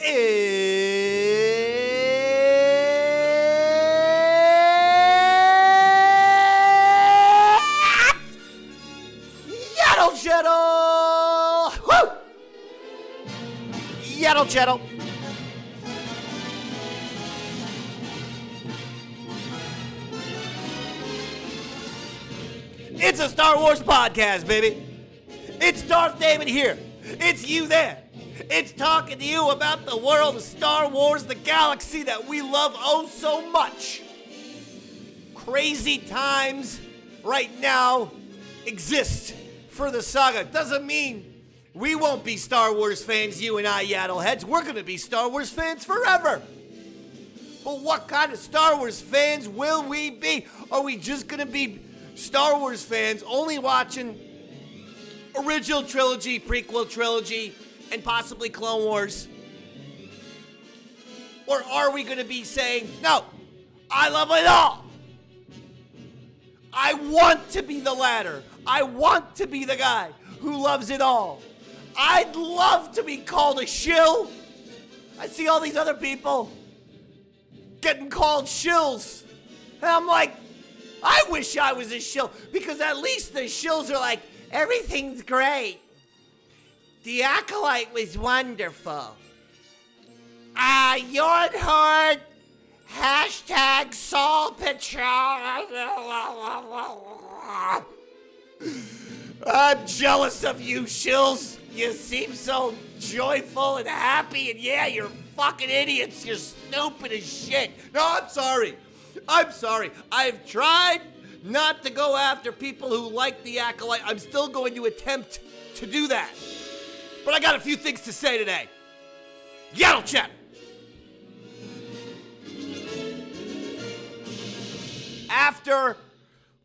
Yaddle, Chattle! Woo! Yaddle, Chattle. It's a Star Wars podcast, baby. It's Darth David here. It's you there. It's talking to you about the world of Star Wars, the galaxy that we love oh so much. Crazy times right now exist for the saga. Doesn't mean we won't be Star Wars fans, you and I, Yaddle heads. We're going to be Star Wars fans forever. But what kind of Star Wars fans will we be? Are we just going to be Star Wars fans only watching original trilogy, prequel trilogy, and possibly Clone Wars? Or are we going to be saying, no, I love it all. I want to be the latter. I want to be the guy who loves it all. I'd love to be called a shill. I see all these other people getting called shills. And I'm like, I wish I was a shill, because at least the shills are like, everything's great. The Acolyte was wonderful. You're hurt. Hashtag Saul Patrol. I'm jealous of you, shills. You seem so joyful and happy, and yeah, you're fucking idiots. You're stupid as shit. No, I'm sorry. I've tried not to go after people who like the Acolyte. I'm still going to attempt to do that. But I got a few things to say today. Yaddle chat. After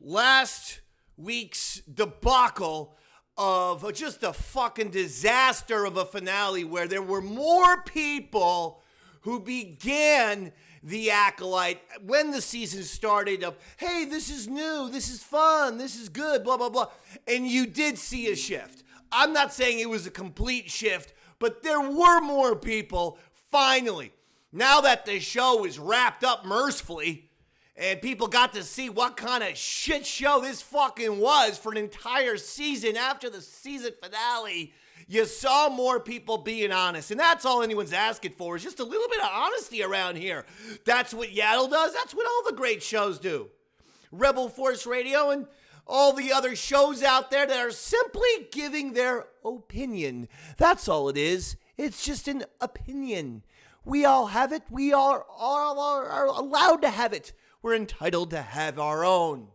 last week's debacle of just a fucking disaster of a finale where there were more people who began the Acolyte when the season started of, hey, this is new, this is fun, this is good, blah, blah, blah. And you did see a shift. I'm not saying it was a complete shift, but there were more people, finally. Now that the show is wrapped up mercifully, and people got to see what kind of shit show this fucking was for an entire season after the season finale, you saw more people being honest. And that's all anyone's asking for, is just a little bit of honesty around here. That's what Yaddle does. That's what all the great shows do. Rebel Force Radio and all the other shows out there that are simply giving their opinion. That's all it is. It's just an opinion. We all have it. We are allowed to have it. We're entitled to have our own.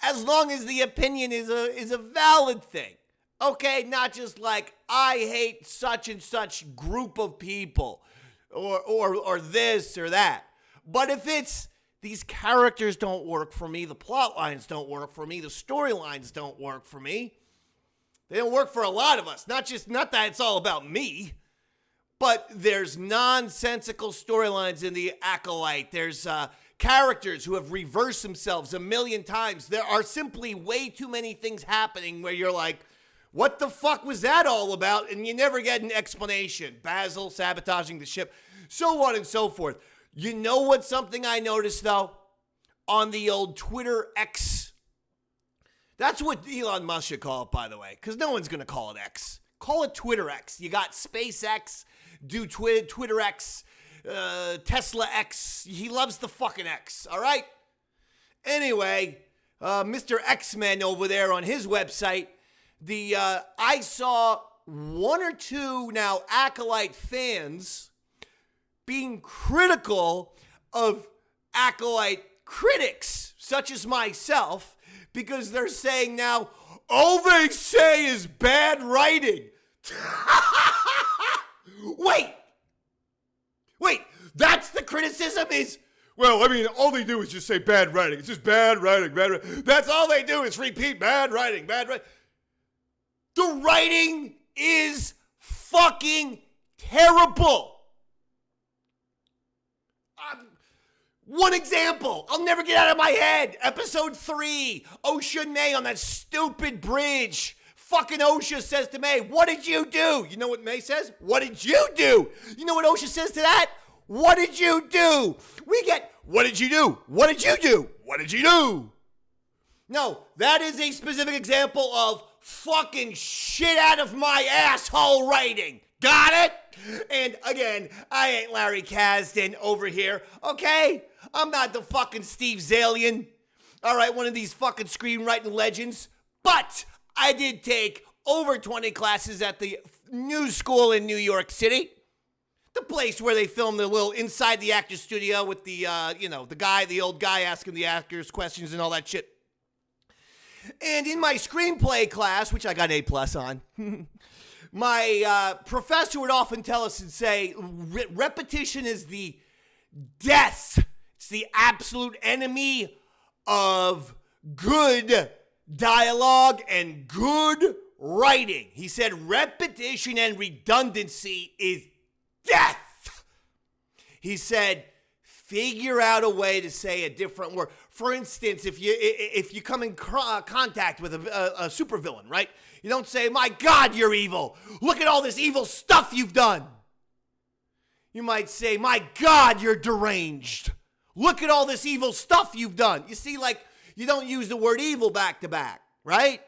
As long as the opinion is a valid thing. Okay, not just like, I hate such and such group of people, or this or that. But if it's, these characters don't work for me, the plot lines don't work for me, the storylines don't work for me, they don't work for a lot of us. Not that it's all about me, but there's nonsensical storylines in the Acolyte. There's characters who have reversed themselves a million times. There are simply way too many things happening where you're like, what the fuck was that all about? And you never get an explanation. Basil sabotaging the ship, so on and so forth. You know what something I noticed, though? On the old Twitter X. That's what Elon Musk should call it, by the way, because no one's going to call it X. Call it Twitter X. You got SpaceX, do Twitter X, Tesla X. He loves the fucking X, all right? Anyway, Mr. X-Men over there on his website, I saw one or two now Acolyte fans being critical of Acolyte critics, such as myself, because they're saying now, all they say is bad writing. Wait, that's the criticism is, well, I mean, all they do is just say bad writing. It's just bad writing. That's all they do is repeat bad writing. The writing is fucking terrible. One example, I'll never get out of my head. Episode 3, Ocean May on that stupid bridge Fucking OSHA says to May, what did you do? You know what May says? What did you do? You know what OSHA says to that? What did you do? We get, what did you do? What did you do? What did you do? No, that is a specific example of fucking shit out of my asshole writing. Got it? And again, I ain't Larry Kasdan over here, okay? I'm not the fucking Steve Zalian. All right, one of these fucking screenwriting legends. But I did take over 20 classes at the New School in New York City. The place where they film the little inside the actor's studio with the, the old guy asking the actors questions and all that shit. And in my screenplay class, which I got A+ on, my professor would often tell us and say, repetition is the death. It's the absolute enemy of good dialogue and good writing. He said repetition and redundancy is death. He said, figure out a way to say a different word. For instance, if you come in contact with a supervillain, right? You don't say, my God, you're evil. Look at all this evil stuff you've done. You might say, my God, you're deranged. Look at all this evil stuff you've done. You see, like, you don't use the word evil back to back, right?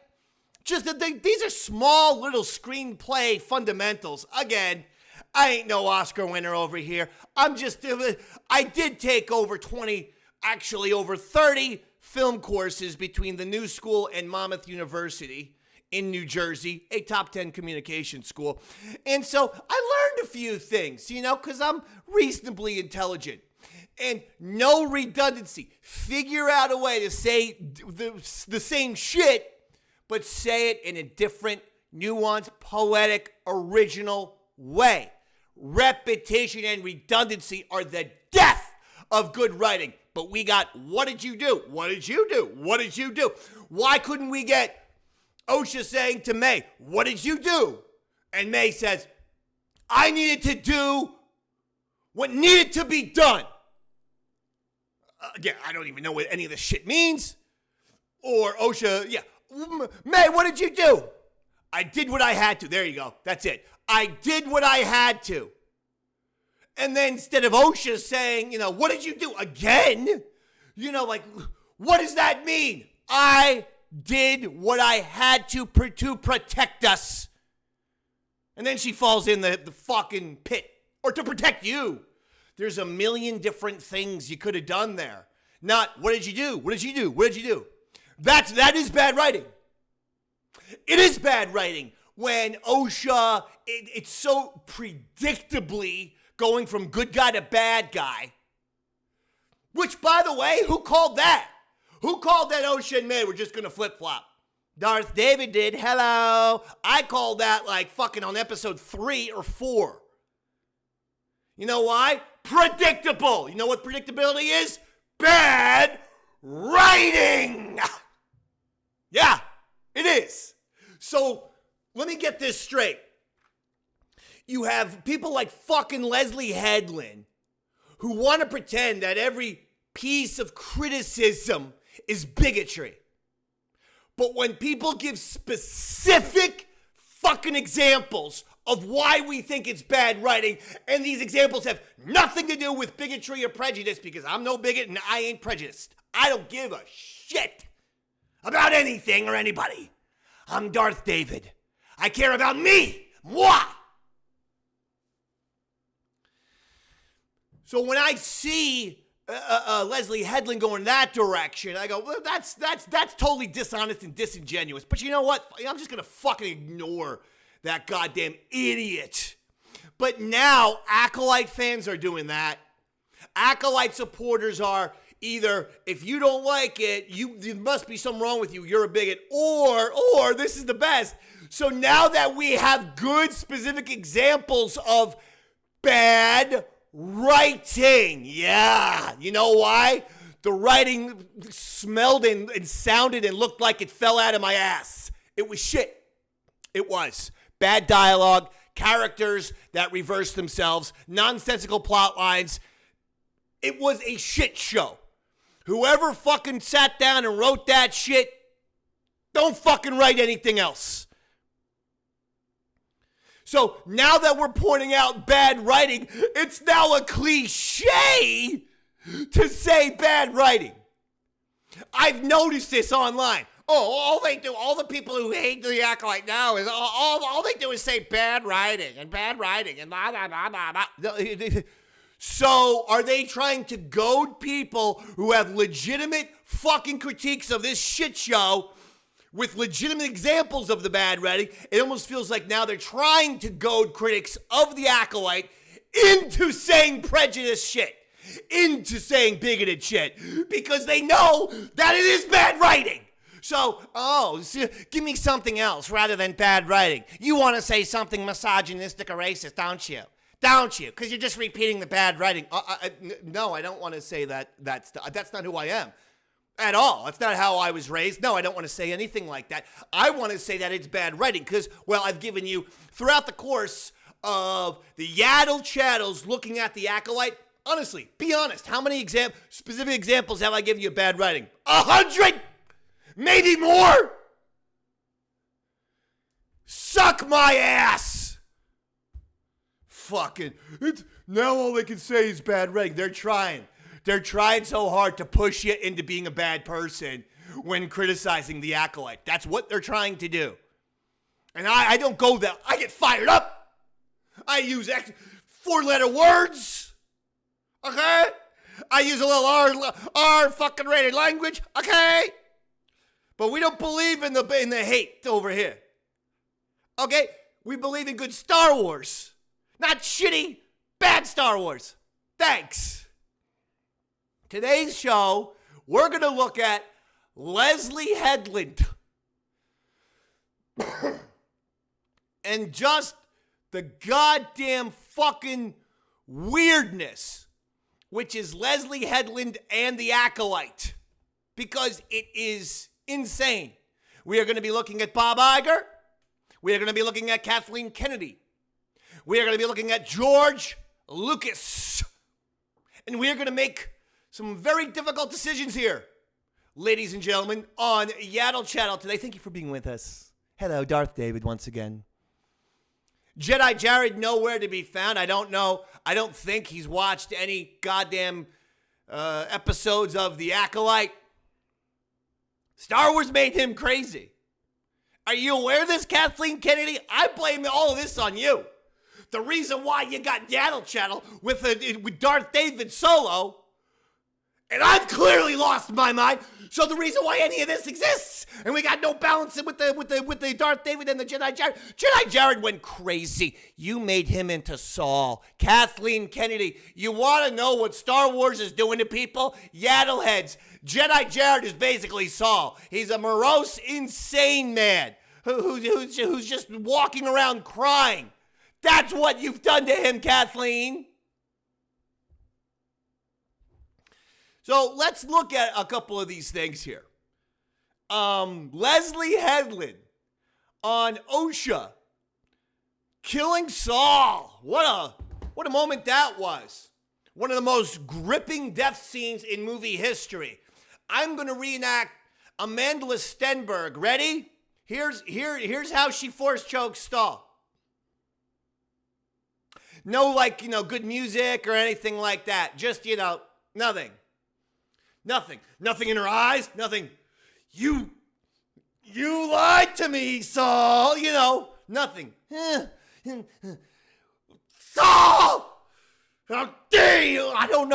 Just that these are small little screenplay fundamentals. Again, I ain't no Oscar winner over here. I did take over 20, actually over 30 film courses between the New School and Monmouth University in New Jersey, a top 10 communication school. And so I learned a few things, because I'm reasonably intelligent. And no redundancy. Figure out a way to say the same shit, but say it in a different, nuanced, poetic, original way. Repetition and redundancy are the death of good writing. But we got, what did you do? What did you do? What did you do? Why couldn't we get OSHA saying to May, what did you do? And May says, I needed to do what needed to be done. Again, I don't even know what any of this shit means. Or OSHA, May, what did you do? I did what I had to. There you go. That's it. I did what I had to. And then instead of OSHA saying, what did you do? Again? What does that mean? I did what I had to protect us. And then she falls in the fucking pit. Or to protect you. There's a million different things you could have done there. Not, what did you do? What did you do? What did you do? That is bad writing. It is bad writing when OSHA, it's so predictably going from good guy to bad guy. Which, by the way, who called that? Who called that OSHA and May were just going to flip-flop? Darth David did. Hello. I called that like fucking on episode 3 or 4. You know why? Predictable. You know what predictability is? Bad writing. Yeah, it is. So let me get this straight. You have people like fucking Leslye Headland who want to pretend that every piece of criticism is bigotry. But when people give specific fucking examples of why we think it's bad writing, and these examples have nothing to do with bigotry or prejudice, because I'm no bigot and I ain't prejudiced. I don't give a shit about anything or anybody. I'm Darth David. I care about me. Moi. So when I see Leslye Headland going that direction, I go, well, that's totally dishonest and disingenuous. But you know what? I'm just going to fucking ignore that goddamn idiot. But now Acolyte fans are doing that. Acolyte supporters are either, if you don't like it, there must be something wrong with you, you're a bigot, or this is the best. So now that we have good specific examples of bad writing, yeah, you know why? The writing smelled and sounded and looked like it fell out of my ass. It was shit. It was. Bad dialogue, characters that reverse themselves, nonsensical plot lines. It was a shit show. Whoever fucking sat down and wrote that shit, don't fucking write anything else. So now that we're pointing out bad writing, it's now a cliche to say bad writing. I've noticed this online. All the people who hate the Acolyte now is all they do is say bad writing and blah, blah, blah, blah. So are they trying to goad people who have legitimate fucking critiques of this shit show with legitimate examples of the bad writing? It almost feels like now they're trying to goad critics of the Acolyte into saying prejudiced shit, into saying bigoted shit, because they know that it is bad writing. So, give me something else rather than bad writing. You want to say something misogynistic or racist, don't you? Don't you? Because you're just repeating the bad writing. No, I don't want to say that. That's not who I am at all. That's not how I was raised. No, I don't want to say anything like that. I want to say that it's bad writing because, well, I've given you, throughout the course of the Yaddle Chattles looking at the Acolyte, honestly, be honest, how many specific examples have I given you of bad writing? 100! Maybe more! Suck my ass! Fucking, now all they can say is bad writing. They're trying. They're trying so hard to push you into being a bad person when criticizing the Acolyte. That's what they're trying to do. And I don't go there. I get fired up. I use 4-letter words. Okay? I use a little R fucking rated language. Okay? But we don't believe in the hate over here. Okay? We believe in good Star Wars. Not shitty, bad Star Wars. Thanks. Today's show, we're going to look at Leslye Headland. And just the goddamn fucking weirdness, which is Leslye Headland and the Acolyte. Because it is insane. We are going to be looking at Bob Iger. We are going to be looking at Kathleen Kennedy. We are going to be looking at George Lucas. And we are going to make some very difficult decisions here, ladies and gentlemen, on Yaddle Chattle today. Thank you for being with us. Hello, Darth David, once again. Jedi Jared, nowhere to be found. I don't know. I don't think he's watched any goddamn episodes of The Acolyte. Star Wars made him crazy. Are you aware of this, Kathleen Kennedy? I blame all of this on you. The reason why you got Yaddle Chattle with Darth David solo, and I've clearly lost my mind. So the reason why any of this exists, and we got no balance with the Darth David and the Jedi Jared. Jedi Jared went crazy. You made him into Saul. Kathleen Kennedy, you want to know what Star Wars is doing to people? Yaddle heads. Jedi Jared is basically Saul. He's a morose, insane man who's just walking around crying. That's what you've done to him, Kathleen. So let's look at a couple of these things here. Leslye Headland on OSHA killing Saul. What a moment that was. One of the most gripping death scenes in movie history. I'm going to reenact Amanda Stenberg. Ready? Here's how she force chokes Saul. No, good music or anything like that. Just, nothing. Nothing in her eyes. Nothing. You lied to me, Saul. Nothing. Saul! How dare you? I don't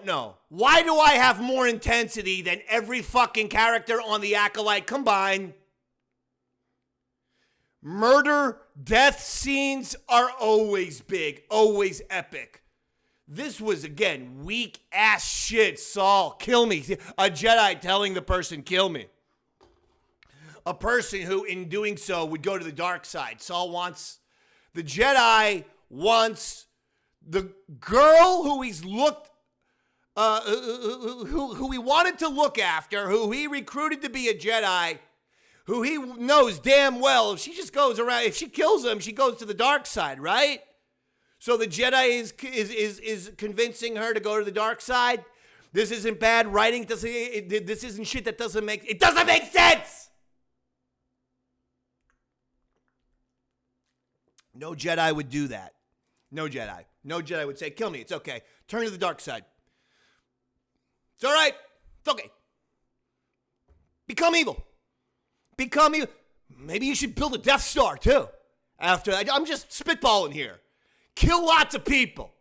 know. Why do I have more intensity than every fucking character on the Acolyte combined? Murder, death scenes are always big, always epic. This was, again, weak ass shit. Saul, kill me. A Jedi telling the person, kill me. A person who, in doing so, would go to the dark side. The Jedi wants the girl who he's looked, who he wanted to look after, who he recruited to be a Jedi, who he knows damn well if she just goes around, if she kills him, she goes to the dark side, right? So the Jedi is convincing her to go to the dark side. This isn't bad writing. This isn't shit that doesn't make sense. No Jedi would do that. No Jedi. No Jedi would say, kill me. It's okay. Turn to the dark side. It's all right. It's okay. Become evil. Become evil. Maybe you should build a Death Star, too. After that, I'm just spitballing here. Kill lots of people.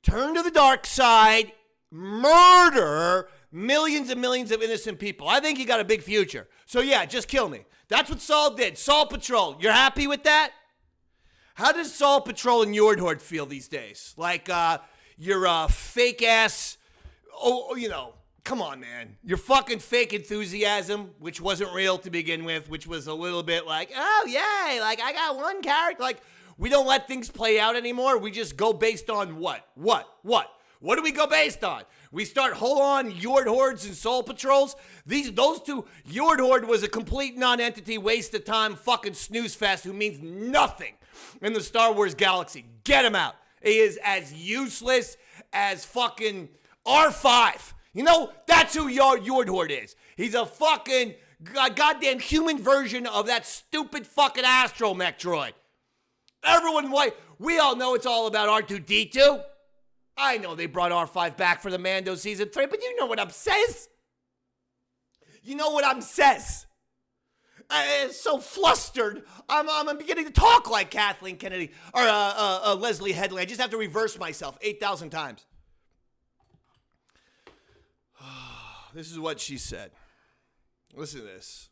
Turn to the dark side. Murder millions and millions of innocent people. I think you got a big future. So, yeah, just kill me. That's what Saul did. Saul Patrol. You're happy with that? How does Saul Patrol and Yordhorde feel these days? Like, you're fake ass, come on, man. Your fucking fake enthusiasm, which wasn't real to begin with, which was a little bit like, oh, yay, like, I got one character. Like, we don't let things play out anymore. We just go based on what? What do we go based on? We start whole on Yordhordes and Soul Patrols. Those two, Yordhorde was a complete non-entity, waste of time, fucking snooze fest who means nothing in the Star Wars galaxy. Get him out. He is as useless as fucking R5. You know, that's who Yordhorde is. He's a fucking goddamn human version of that stupid fucking astromech droid. Everyone, we all know it's all about R2-D2. I know they brought R5 back for the Mando Season 3, but you know what I'm says? You know what I'm says? I'm so flustered. I'm beginning to talk like Kathleen Kennedy or Leslye Headland. I just have to reverse myself 8,000 times. This is what she said. Listen to this.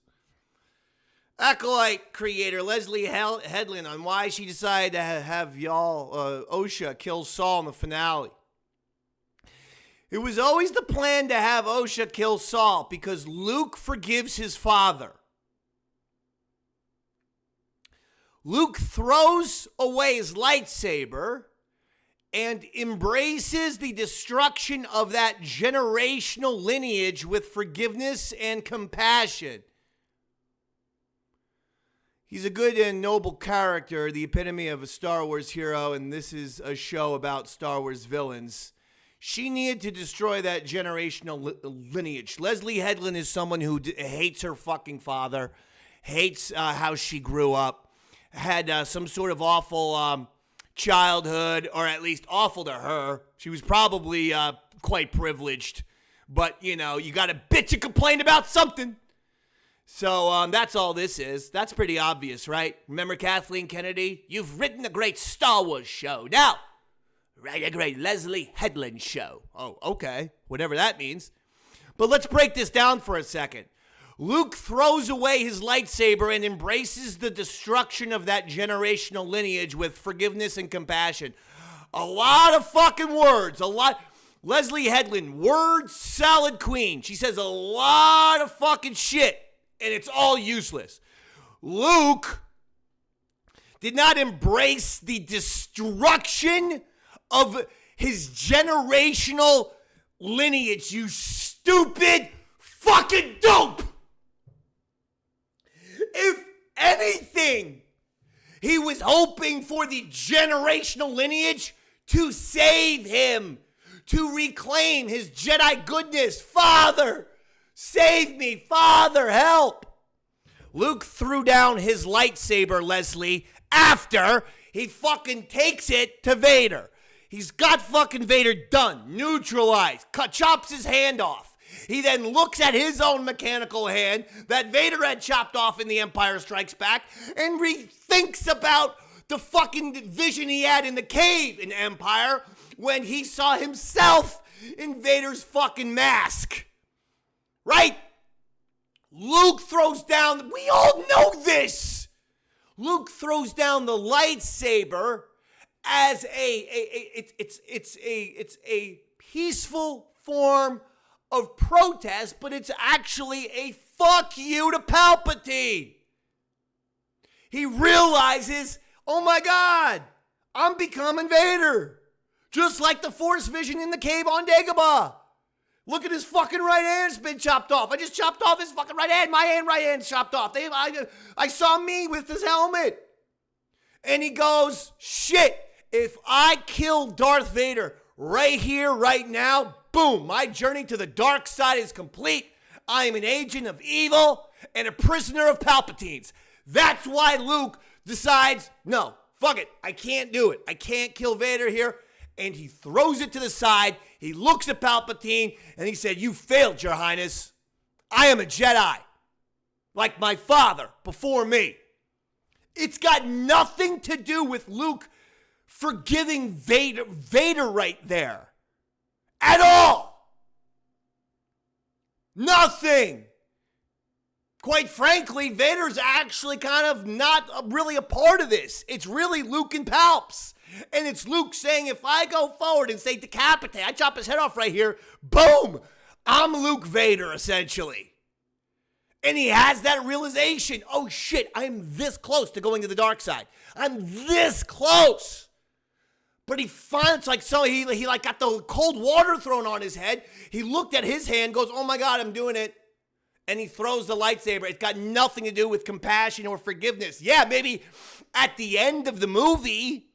Acolyte creator Leslye Headland on why she decided to have Osha kill Saul in the finale. It was always the plan to have Osha kill Saul because Luke forgives his father. Luke throws away his lightsaber and embraces the destruction of that generational lineage with forgiveness and compassion. He's a good and noble character, the epitome of a Star Wars hero, and this is a show about Star Wars villains. She needed to destroy that generational lineage. Leslye Headland is someone who hates her fucking father, hates how she grew up, had some sort of awful childhood, or at least awful to her. She was probably quite privileged, but, you know, you got to bitch and complain about something. So that's all this is. That's pretty obvious, right? Remember Kathleen Kennedy? You've written a great Star Wars show. Now, write a great Leslye Headland show. Oh, okay. Whatever that means. But let's break this down for a second. Luke throws away his lightsaber and embraces the destruction of that generational lineage with forgiveness and compassion. A lot of fucking words. A lot. Leslye Headland, word salad queen. She says a lot of fucking shit. And it's all useless. Luke did not embrace the destruction of his generational lineage, you stupid fucking dope. If anything, he was hoping for the generational lineage to save him, to reclaim his Jedi goodness. Father, save me. Father, help. Luke threw down his lightsaber, Leslye, after he fucking takes it to Vader. He's got fucking Vader done, neutralized, chops his hand off. He then looks at his own mechanical hand that Vader had chopped off in The Empire Strikes Back and rethinks about the fucking vision he had in the cave in Empire when he saw himself in Vader's fucking mask. Right? Luke throws down, we all know this. Luke throws down the lightsaber as it's a peaceful form of protest, but it's actually a fuck you to Palpatine. He realizes, oh my God, I'm becoming Vader. Just like the Force vision in the cave on Dagobah. Look at his fucking right hand's been chopped off. I just chopped off his fucking right hand. My right hand's chopped off. I saw me with his helmet. And he goes, shit, if I kill Darth Vader right here, right now, boom, my journey to the dark side is complete. I am an agent of evil and a prisoner of Palpatine's. That's why Luke decides, no, fuck it. I can't do it. I can't kill Vader here. And he throws it to the side. He looks at Palpatine and he said, you failed, Your Highness. I am a Jedi. Like my father before me. It's got nothing to do with Luke forgiving Vader right there. At all. Nothing. Quite frankly, Vader's actually kind of not really a part of this. It's really Luke and Palps. And it's Luke saying, if I go forward and say decapitate, I chop his head off right here, boom, I'm Luke Vader, essentially. And he has that realization, oh shit, I'm this close to going to the dark side. I'm this close. But he finds he got the cold water thrown on his head. He looked at his hand, goes, oh my God, I'm doing it. And he throws the lightsaber. It's got nothing to do with compassion or forgiveness. Yeah, maybe at the end of the movie,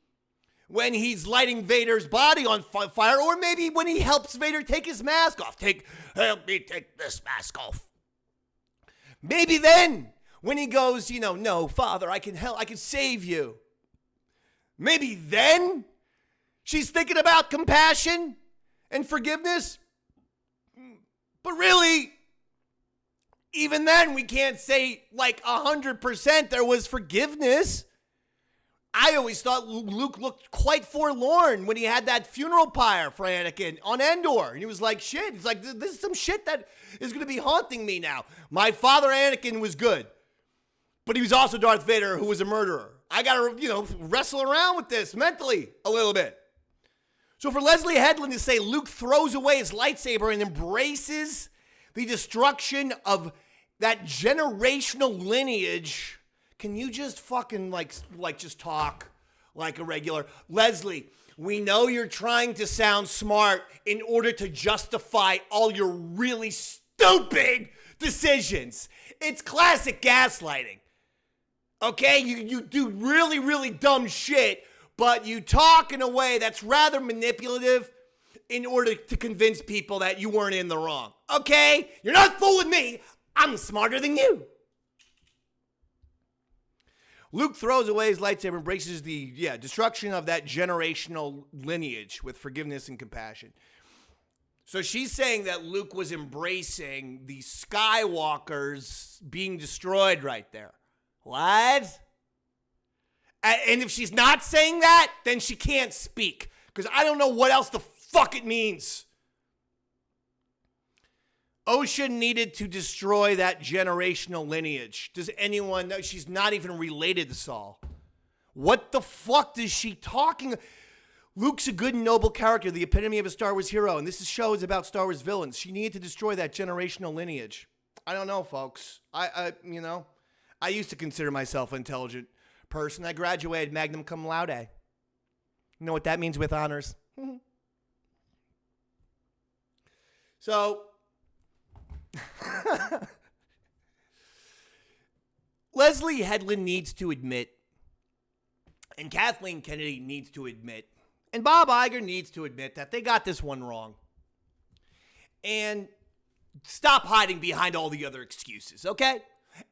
when he's lighting Vader's body on fire, or maybe when he helps Vader take his mask off. Help me take this mask off. Maybe then, when he goes, no, Father, I can help, I can save you. Maybe then, she's thinking about compassion and forgiveness. But really, even then, we can't say 100% there was forgiveness. I always thought Luke looked quite forlorn when he had that funeral pyre for Anakin on Endor. And he was like, shit. He's like, this is some shit that is going to be haunting me now. My father Anakin was good. But he was also Darth Vader, who was a murderer. I got to, wrestle around with this mentally a little bit. So for Leslye Headland to say Luke throws away his lightsaber and embraces the destruction of that generational lineage, can you just fucking just talk like a regular? Leslye, we know you're trying to sound smart in order to justify all your really stupid decisions. It's classic gaslighting. Okay? You do really, really dumb shit, but you talk in a way that's rather manipulative in order to convince people that you weren't in the wrong. Okay? You're not fooling me. I'm smarter than you. Luke throws away his lightsaber, embraces the destruction of that generational lineage with forgiveness and compassion. So she's saying that Luke was embracing the Skywalkers being destroyed right there. What? And if she's not saying that, then she can't speak. Because I don't know what else the fuck it means. Ocean needed to destroy that generational lineage. Does anyone know? She's not even related to Saul. What the fuck is she talking? Luke's a good and noble character, the epitome of a Star Wars hero, and this show is about Star Wars villains. She needed to destroy that generational lineage. I don't know, folks. I used to consider myself an intelligent person. I graduated magna cum laude. You know what that means with honors? So, Leslye Headland needs to admit, and Kathleen Kennedy needs to admit, and Bob Iger needs to admit that they got this one wrong. And stop hiding behind all the other excuses, okay?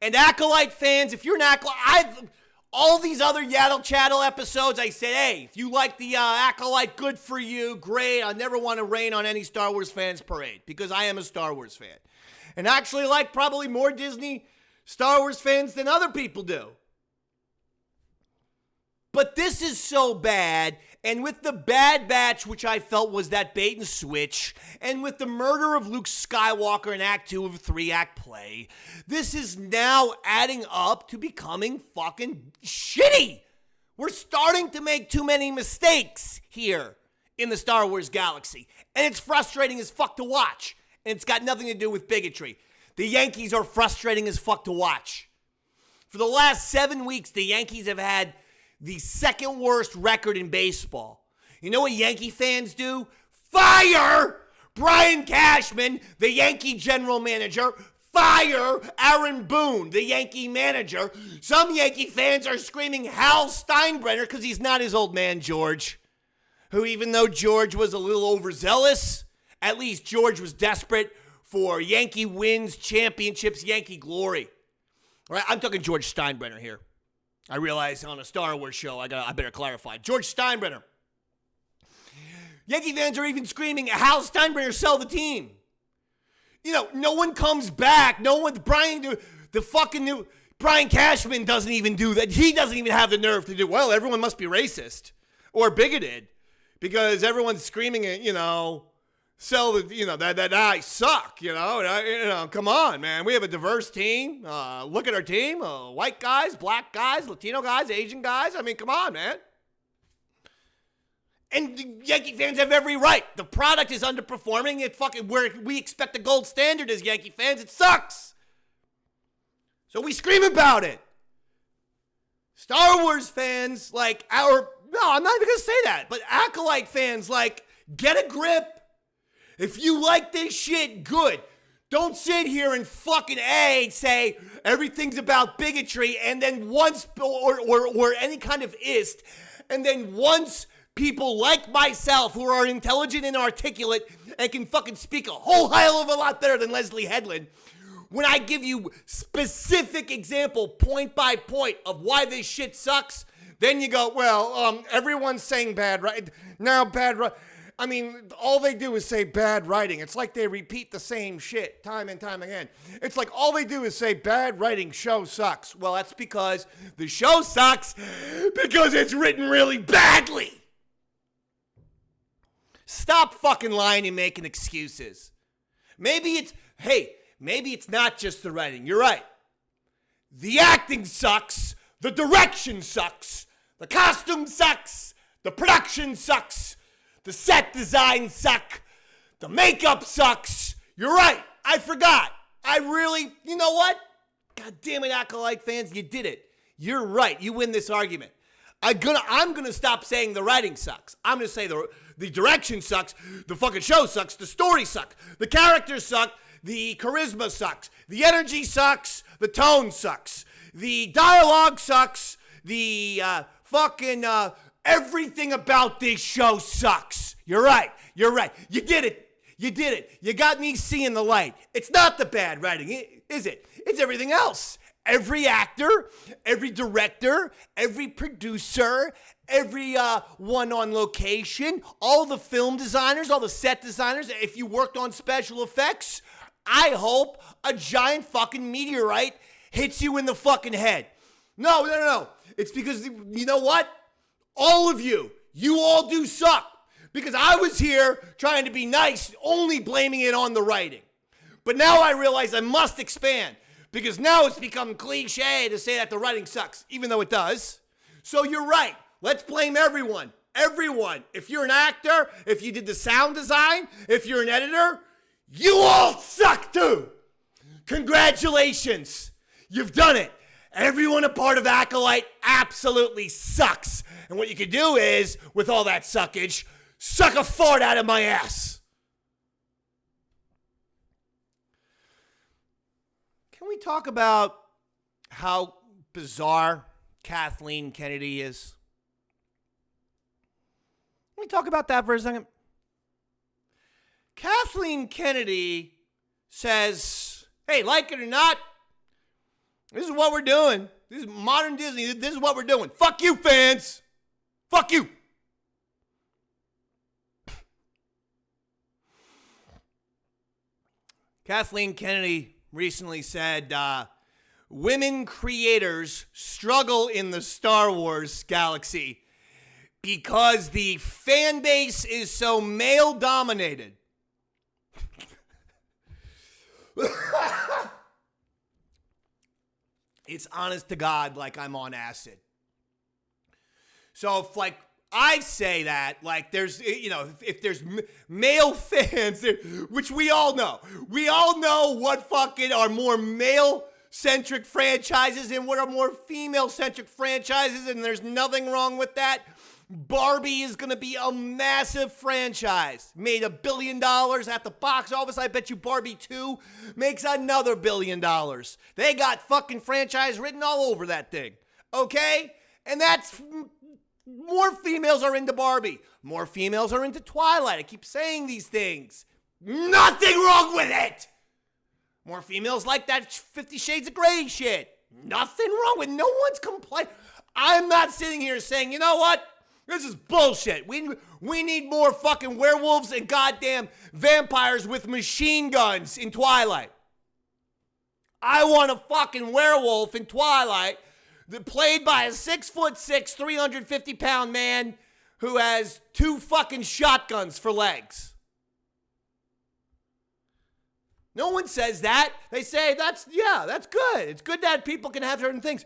And Acolyte fans, if you're an Acolyte, all these other Yaddle Chattle episodes, I said, hey, if you like the Acolyte, good for you, great. I never want to rain on any Star Wars fans' parade because I am a Star Wars fan. And actually like probably more Disney Star Wars fans than other people do. But this is so bad, and with the Bad Batch, which I felt was that bait and switch, and with the murder of Luke Skywalker in Act 2 of a 3-act play, this is now adding up to becoming fucking shitty. We're starting to make too many mistakes here in the Star Wars galaxy, and it's frustrating as fuck to watch, and it's got nothing to do with bigotry. The Yankees are frustrating as fuck to watch. For the last 7 weeks, the Yankees have had the second worst record in baseball. You know what Yankee fans do? Fire Brian Cashman, the Yankee general manager. Fire Aaron Boone, the Yankee manager. Some Yankee fans are screaming Hal Steinbrenner because he's not his old man, George. Who, even though George was a little overzealous, at least George was desperate for Yankee wins, championships, Yankee glory. All right, I'm talking George Steinbrenner here. I realize on a Star Wars show, I better clarify. George Steinbrenner. Yankee fans are even screaming, "Hal Steinbrenner sell the team." You know, no one comes back. No one, Brian Cashman doesn't even do that. He doesn't even have the nerve to do, well, everyone must be racist or bigoted because everyone's screaming, sell the, that I suck, come on, man. We have a diverse team. Look at our team. White guys, black guys, Latino guys, Asian guys. I mean, come on, man. And the Yankee fans have every right. The product is underperforming. It fucking where we expect the gold standard as Yankee fans. It sucks. So we scream about it. Star Wars fans, no, I'm not even going to say that, but Acolyte fans, get a grip. If you like this shit, good. Don't sit here and fucking say everything's about bigotry and then once, or any kind of ist, and then once people like myself who are intelligent and articulate and can fucking speak a whole hell of a lot better than Leslye Headland, when I give you specific example, point by point of why this shit sucks, then you go, well, everyone's saying bad writing. Now bad writing. I mean, all they do is say bad writing. It's like they repeat the same shit time and time again. It's like all they do is say bad writing, show sucks. Well, that's because the show sucks because it's written really badly. Stop fucking lying and making excuses. Maybe it's not just the writing. You're right. The acting sucks. The direction sucks. The costume sucks. The production sucks. The set design sucks. The makeup sucks. You're right. I forgot. You know what? God damn it, Acolyte fans, you did it. You're right. You win this argument. I'm gonna stop saying the writing sucks. I'm gonna say the direction sucks. The fucking show sucks. The story sucks. The characters suck. The charisma sucks. The energy sucks. The tone sucks. The dialogue sucks. The everything about this show sucks. You're right. You're right. You did it. You did it. You got me seeing the light. It's not the bad writing, is it? It's everything else. Every actor, every director, every producer, every one on location, all the film designers, all the set designers, if you worked on special effects, I hope a giant fucking meteorite hits you in the fucking head. No. It's because, you know what? All of you all do suck. Because I was here trying to be nice, only blaming it on the writing. But now I realize I must expand. Because now it's become cliche to say that the writing sucks, even though it does. So you're right. Let's blame everyone. Everyone. If you're an actor, if you did the sound design, if you're an editor, you all suck too. Congratulations. You've done it. Everyone a part of Acolyte absolutely sucks. And what you can do is, with all that suckage, suck a fart out of my ass. Can we talk about how bizarre Kathleen Kennedy is? Can we talk about that for a second? Kathleen Kennedy says, hey, like it or not, this is what we're doing. This is modern Disney. This is what we're doing. Fuck you, fans. Fuck you. Kathleen Kennedy recently said, women creators struggle in the Star Wars galaxy because the fan base is so male-dominated. It's honest to God like I'm on acid. So if I say that, there's, if there's male fans, which we all know what fucking are more male-centric franchises and what are more female-centric franchises, and there's nothing wrong with that. Barbie is going to be a massive franchise. Made $1 billion at the box office. I bet you Barbie 2 makes another $1 billion. They got fucking franchise written all over that thing. Okay? And that's... More females are into Barbie. More females are into Twilight. I keep saying these things. Nothing wrong with it. More females like that 50 Shades of Grey shit. Nothing wrong with it. No one's complaining. I'm not sitting here saying, you know what? This is bullshit. We need more fucking werewolves and goddamn vampires with machine guns in Twilight. I want a fucking werewolf in Twilight that played by a 6'6", 350-pound man who has 2 fucking shotguns for legs. No one says that. They say that's good. It's good that people can have certain things.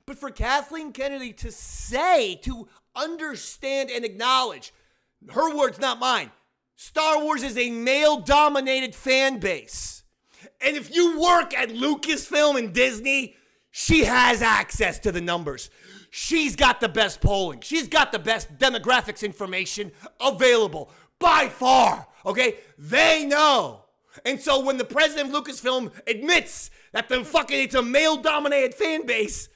But for Kathleen Kennedy to say, to understand and acknowledge, her words, not mine, Star Wars is a male-dominated fan base. And if you work at Lucasfilm and Disney, she has access to the numbers. She's got the best polling. She's got the best demographics information available by far, okay? They know. And so when the president of Lucasfilm admits that it's a male-dominated fan base,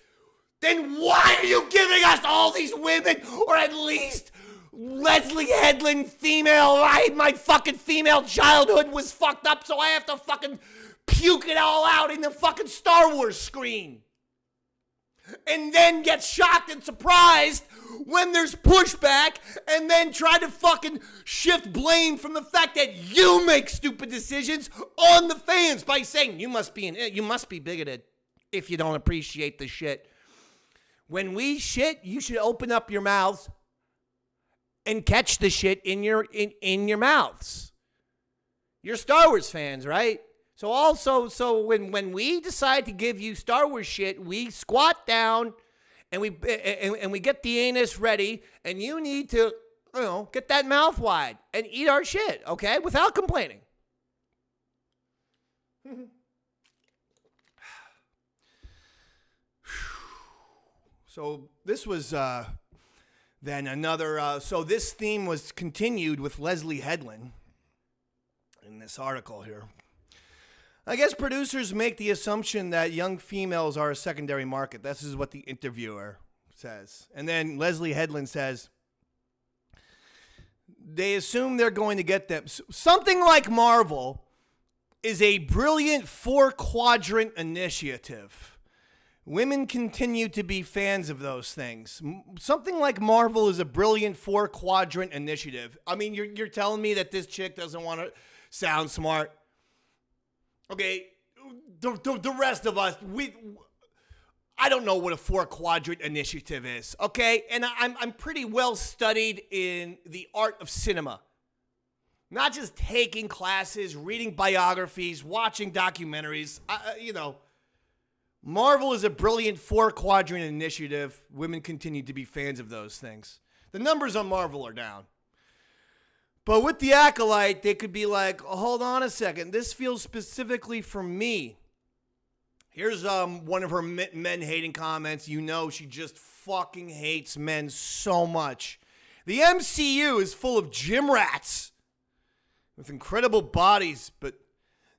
then why are you giving us all these women, or at least Leslye Headland female? My fucking female childhood was fucked up, so I have to fucking puke it all out in the fucking Star Wars screen. And then get shocked and surprised when there's pushback, and then try to fucking shift blame from the fact that you make stupid decisions on the fans by saying you must be bigoted if you don't appreciate the shit. When we shit, you should open up your mouths and catch the shit in your mouths. You're Star Wars fans, right? So when we decide to give you Star Wars shit, we squat down and we get the anus ready, and you need to, get that mouth wide and eat our shit, okay? Without complaining. So this was then another, so this theme was continued with Leslye Headland in this article here. I guess producers make the assumption that young females are a secondary market. This is what the interviewer says. And then Leslye Headland says, they assume they're going to get them. Something like Marvel is a brilliant 4-quadrant initiative. Women continue to be fans of those things. Something like Marvel is a brilliant 4-quadrant initiative. I mean, you're telling me that this chick doesn't want to sound smart? Okay, the rest of us, I don't know what a 4-quadrant initiative is, okay? And I'm pretty well studied in the art of cinema. Not just taking classes, reading biographies, watching documentaries, Marvel is a brilliant 4-quadrant initiative. Women continue to be fans of those things. The numbers on Marvel are down. But with the Acolyte, they could be like, hold on a second. This feels specifically for me. Here's one of her men-hating comments. She just fucking hates men so much. The MCU is full of gym rats with incredible bodies, but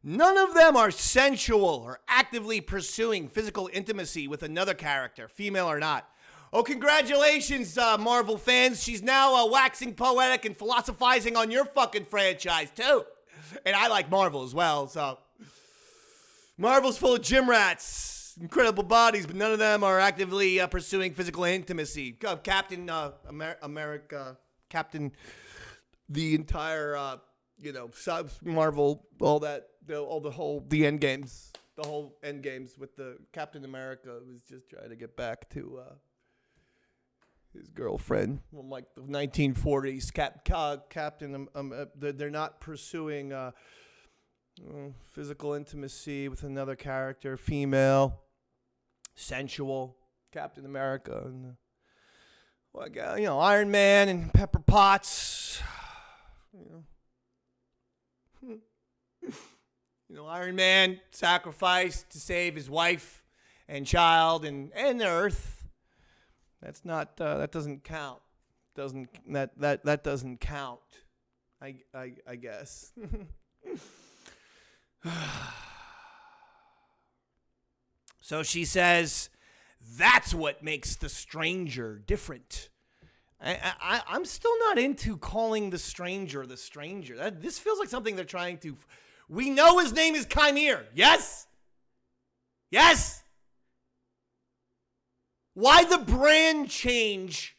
none of them are sensual or actively pursuing physical intimacy with another character, female or not. Oh, congratulations, Marvel fans. She's now waxing poetic and philosophizing on your fucking franchise, too. And I like Marvel as well, so. Marvel's full of gym rats, incredible bodies, but none of them are actively pursuing physical intimacy. Captain America, Captain, the entire, Marvel, all that, the end games. The whole end games with the Captain America was just trying to get back to his girlfriend from like the 1940s. Captain, they're not pursuing physical intimacy with another character, female, sensual. Captain America, and Iron Man and Pepper Potts. Iron Man sacrificed to save his wife and child and Earth. That's not. That doesn't count. That doesn't count. I guess. So she says, that's what makes the stranger different. I'm still not into calling the stranger the stranger. This feels like something they're trying to. We know his name is Chimere. Yes. Why the brand change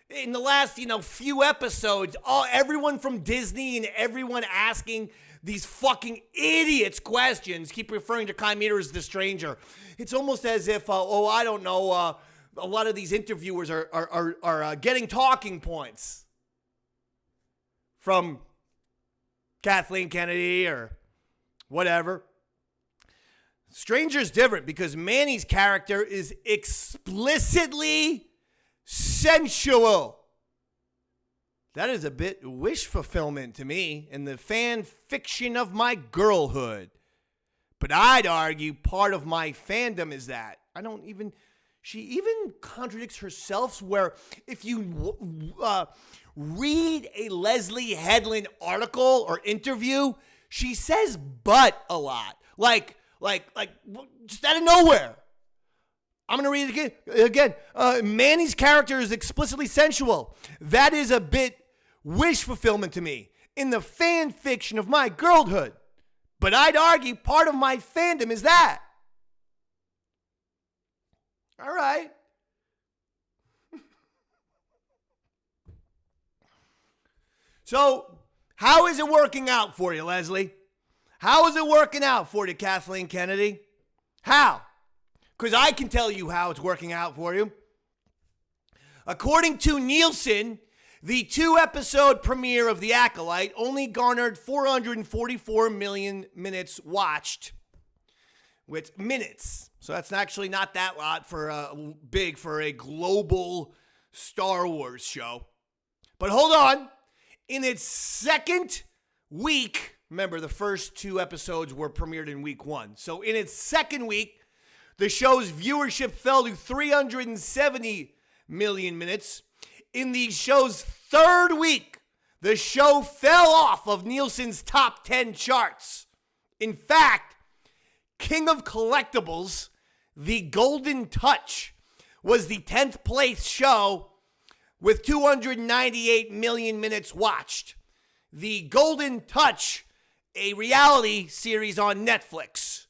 in the last, few episodes? Everyone from Disney and everyone asking these fucking idiots questions keep referring to Chimera as the stranger. It's almost as if, I don't know, a lot of these interviewers are getting talking points from Kathleen Kennedy or whatever. Stranger's different because Manny's character is explicitly sensual. That is a bit wish fulfillment to me in the fan fiction of my girlhood. But I'd argue part of my fandom is that. She even contradicts herself where if you read a Leslye Headland article or interview, she says but a lot. Like just out of nowhere. I'm going to read it again. Manny's character is explicitly sensual. That is a bit wish fulfillment to me in the fan fiction of my girlhood. But I'd argue part of my fandom is that. All right. So, how is it working out for you, Leslye? How is it working out for you, Kathleen Kennedy? How? Because I can tell you how it's working out for you. According to Nielsen, the 2-episode premiere of The Acolyte only garnered 444 million minutes watched. With minutes. So that's actually not that lot for big for a global Star Wars show. But hold on. In its second week, remember the first 2 episodes were premiered in week 1. So in its second week, the show's viewership fell to 370 million minutes. In the show's third week, the show fell off of Nielsen's top 10 charts. In fact, King of Collectibles, The Golden Touch, was the 10th place show with 298 million minutes watched. The Golden Touch, a reality series on Netflix,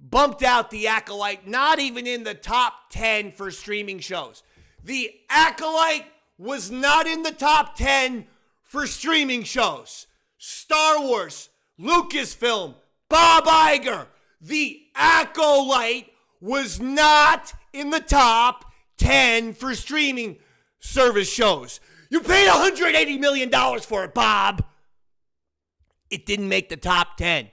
bumped out The Acolyte, not even in the top 10 for streaming shows. The Acolyte was not in the top 10 for streaming shows. Star Wars, Lucasfilm, Bob Iger. The Acolyte was not in the top 10 for streaming service shows. You paid $180 million for it, Bob. It didn't make the top 10.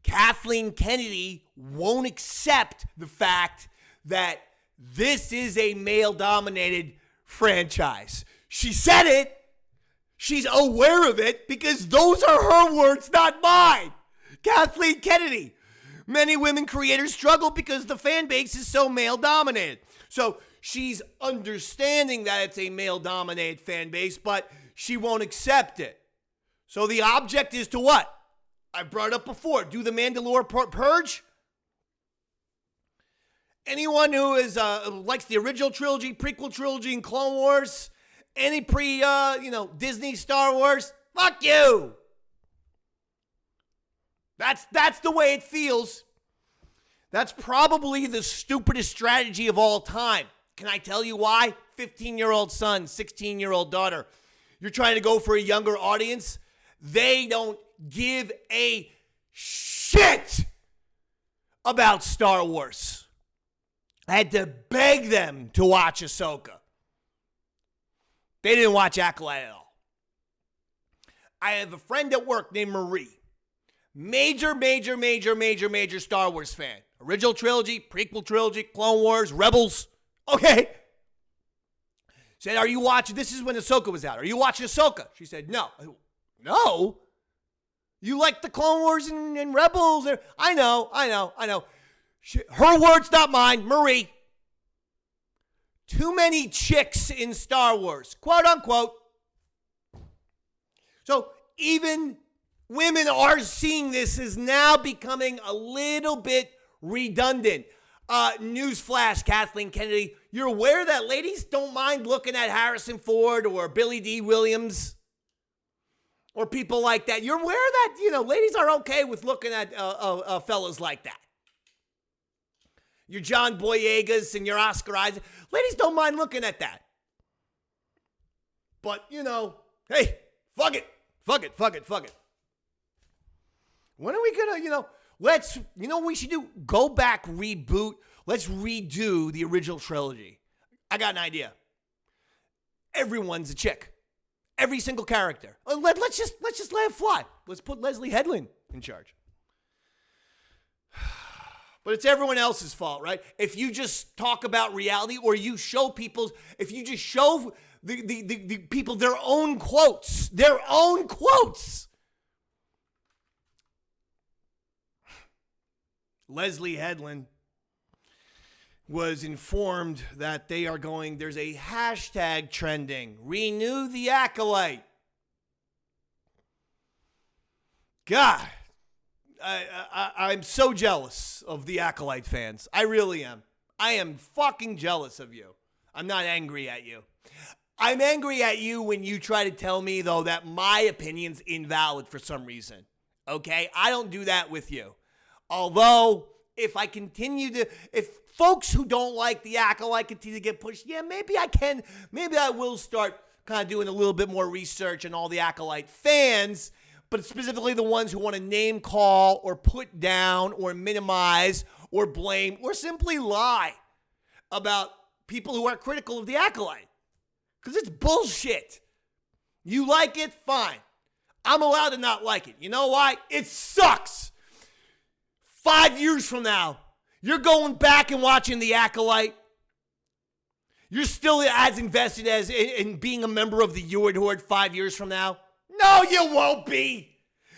Kathleen Kennedy won't accept the fact that this is a male-dominated franchise. She said it. She's aware of it because those are her words, not mine. Kathleen Kennedy. Many women creators struggle because the fan base is so male-dominated. So she's understanding that it's a male-dominated fan base, but she won't accept it. So the object is to what? I brought it up before. Do the Mandalore purge? Anyone who is likes the original trilogy, prequel trilogy, and Clone Wars, any Disney Star Wars, fuck you. That's the way it feels. That's probably the stupidest strategy of all time. Can I tell you why? 15-year-old son, 16-year-old daughter. You're trying to go for a younger audience. They don't give a shit about Star Wars. I had to beg them to watch Ahsoka. They didn't watch Acolyte at all. I have a friend at work named Marie. Major Star Wars fan. Original trilogy, prequel trilogy, Clone Wars, Rebels. Okay. Said, are you watching? This is when Ahsoka was out. Are you watching Ahsoka? She said, no. No? You like the Clone Wars and Rebels? I know. Her words, not mine. Marie. Too many chicks in Star Wars. Quote unquote. So even women are seeing this as now becoming a little bit redundant. Newsflash, Kathleen Kennedy. You're aware that ladies don't mind looking at Harrison Ford or Billy D. Williams or people like that. You're aware that, ladies are okay with looking at fellas like that. Your John Boyegas and your Oscar Isaac. Ladies don't mind looking at that. But, hey, fuck it. Fuck it. When are we going to, what we should do? Go back, reboot. Let's redo the original trilogy. I got an idea. Everyone's a chick. Every single character. Let's just let it fly. Let's put Leslye Headland in charge. But it's everyone else's fault, right? If you just talk about reality, or you show people, if you just show the people their own quotes. Leslye Headland was informed that there's a hashtag trending, renew the Acolyte. God, I'm so jealous of the Acolyte fans. I really am. I am fucking jealous of you. I'm not angry at you. I'm angry at you when you try to tell me, though, that my opinion's invalid for some reason. Okay? I don't do that with you. Although, if folks who don't like the Acolyte continue to get pushed, yeah, maybe I will start kind of doing a little bit more research on all the Acolyte fans, but specifically the ones who want to name call or put down or minimize or blame or simply lie about people who are critical of the Acolyte. Because it's bullshit. You like it? Fine. I'm allowed to not like it. You know why? It sucks. 5 years from now, you're going back and watching the Acolyte. You're still as invested as in being a member of the Eward Horde 5 years from now. No, you won't be.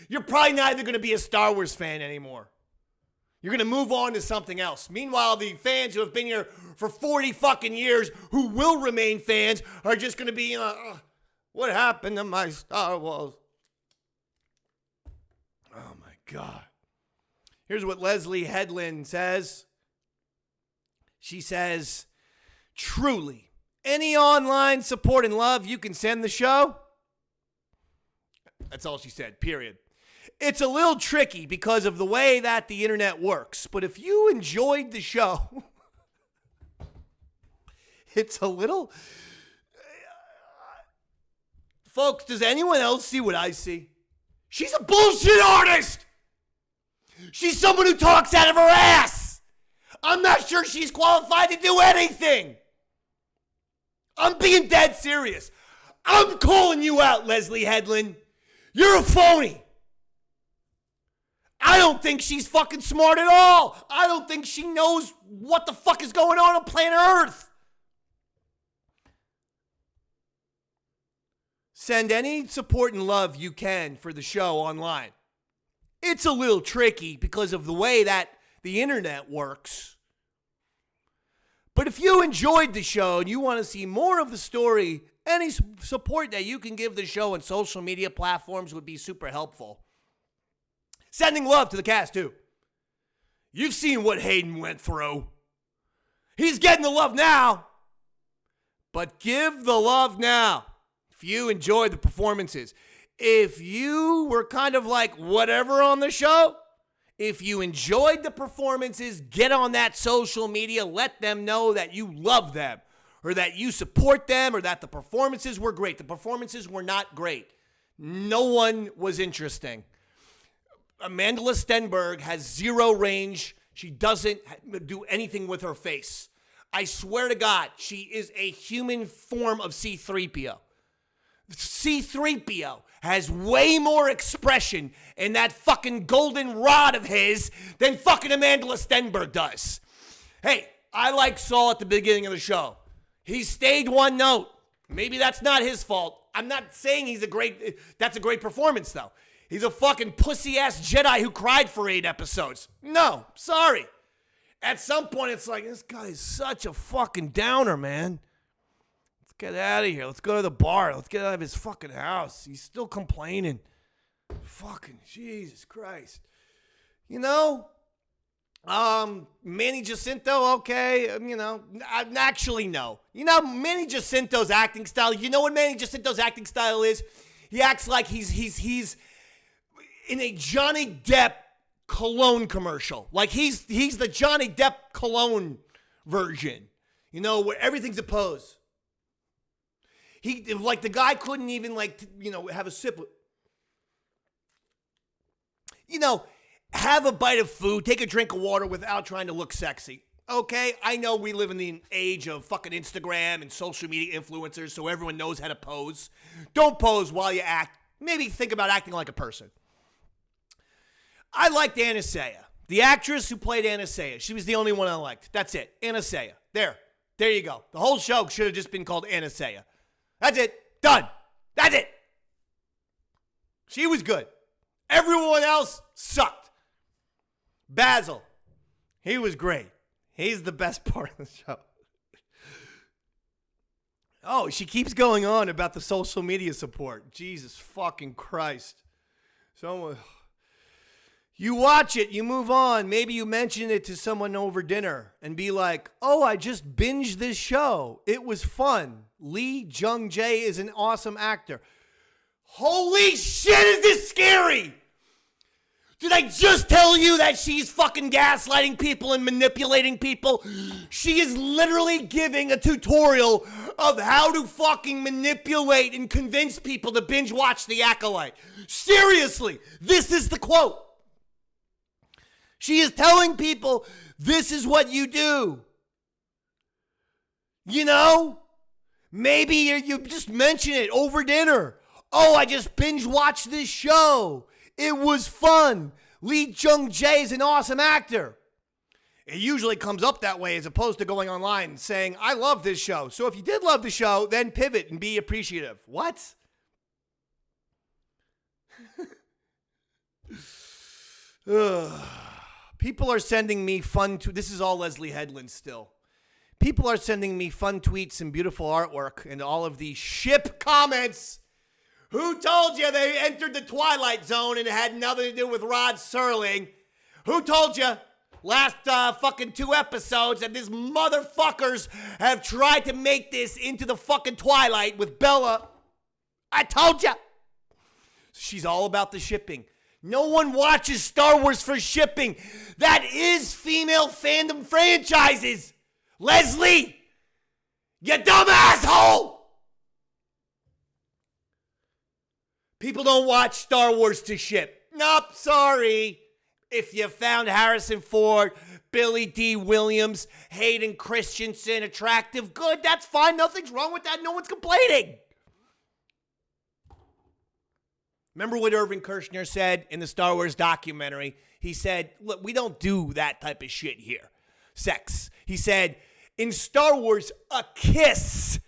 You're probably not even going to be a Star Wars fan anymore. You're going to move on to something else. Meanwhile, the fans who have been here for 40 fucking years, who will remain fans, are just going to be, what happened to my Star Wars? Oh, my God. Here's what Leslye Headland says. She says, truly, any online support and love you can send the show. That's all she said, period. It's a little tricky because of the way that the internet works. But if you enjoyed the show, it's a little... Folks, does anyone else see what I see? She's a bullshit artist! She's someone who talks out of her ass! I'm not sure she's qualified to do anything! I'm being dead serious. I'm calling you out, Leslye Headland. You're a phony. I don't think she's fucking smart at all. I don't think she knows what the fuck is going on planet Earth. Send any support and love you can for the show online. It's a little tricky because of the way that the internet works. But if you enjoyed the show and you want to see more of the story, any support that you can give the show on social media platforms would be super helpful. Sending love to the cast, too. You've seen what Hayden went through. He's getting the love now. But give the love now. If you enjoyed the performances. If you were kind of like whatever on the show. If you enjoyed the performances, get on that social media. Let them know that you love them. Or that you support them. Or that the performances were great. The performances were not great. No one was interesting. Amandla Stenberg has zero range. She doesn't do anything with her face. I swear to God, she is a human form of C-3PO. C-3PO has way more expression in that fucking golden rod of his than fucking Amandla Stenberg does. Hey, I like Saul at the beginning of the show. He stayed one note. Maybe that's not his fault. I'm not saying that's a great performance, though. He's a fucking pussy-ass Jedi who cried for 8 episodes. No, sorry. At some point, it's like, this guy is such a fucking downer, man. Let's get out of here. Let's go to the bar. Let's get out of his fucking house. He's still complaining. Fucking Jesus Christ. You know, Manny Jacinto, okay. Actually, no. Manny Jacinto's acting style, you know what Manny Jacinto's acting style is? He acts like he's in a Johnny Depp cologne commercial. Like he's the Johnny Depp cologne version. You know, where everything's a pose. He, like, the guy couldn't even, like, you know, have a sip. You know, have a bite of food, take a drink of water without trying to look sexy. Okay, I know we live in the age of fucking Instagram and social media influencers, so everyone knows how to pose. Don't pose while you act. Maybe think about acting like a person. I liked Anasea, the actress who played Anasea. She was the only one I liked. That's it. Anasea. There you go. The whole show should have just been called Anasea. That's it. Done. That's it. She was good. Everyone else sucked. Basil. He was great. He's the best part of the show. Oh, she keeps going on about the social media support. Jesus fucking Christ. You watch it, you move on. Maybe you mention it to someone over dinner and be like, oh, I just binged this show. It was fun. Lee Jung-jae is an awesome actor. Holy shit, is this scary? Did I just tell you that she's fucking gaslighting people and manipulating people? She is literally giving a tutorial of how to fucking manipulate and convince people to binge watch The Acolyte. Seriously, this is the quote. She is telling people, this is what you do. You know? Maybe you just mention it over dinner. Oh, I just binge watched this show. It was fun. Lee Jung-jae is an awesome actor. It usually comes up that way as opposed to going online and saying, I love this show. So if you did love the show, then pivot and be appreciative. What? People are sending me fun this is all Leslye Headland still. People are sending me fun tweets and beautiful artwork and all of these ship comments. Who told you they entered the Twilight Zone and it had nothing to do with Rod Serling? Who told you last fucking 2 episodes that these motherfuckers have tried to make this into the fucking Twilight with Bella? I told you. She's all about the shipping. No one watches Star Wars for shipping. That is female fandom franchises. Leslye, you dumb asshole. People don't watch Star Wars to ship. Nope, sorry. If you found Harrison Ford, Billy D. Williams, Hayden Christensen attractive, good, that's fine. Nothing's wrong with that. No one's complaining. Remember what Irvin Kershner said in the Star Wars documentary? He said, look, we don't do that type of shit here. Sex. He said, in Star Wars, a kiss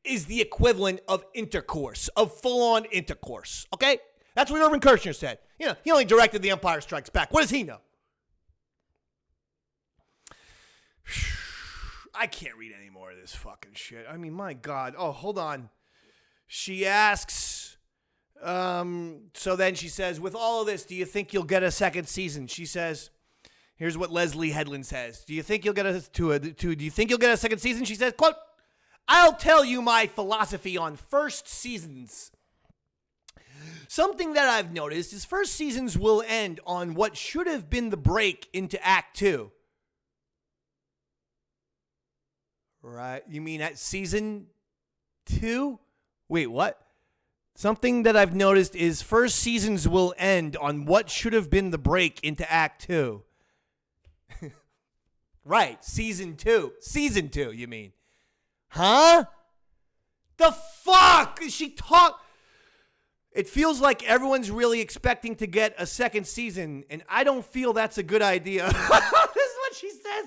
is the equivalent of intercourse, of full-on intercourse, okay? That's what Irvin Kershner said. You know, he only directed The Empire Strikes Back. What does he know? I can't read any more of this fucking shit. I mean, my God. Oh, hold on. She asks, so then she says, with all of this, do you think you'll get a second season? She says, here's what Leslye Headland says. Do you think you'll get a second season? She says, quote, I'll tell you my philosophy on first seasons. Something that I've noticed is first seasons will end on what should have been the break into Act 2. Right? You mean at season 2? Wait, what? Something that I've noticed is first seasons will end on what should have been the break into Act 2. Right, season 2. Season 2, you mean. Huh? The fuck? She talk. It feels like everyone's really expecting to get a second season, and I don't feel that's a good idea. This is what she says.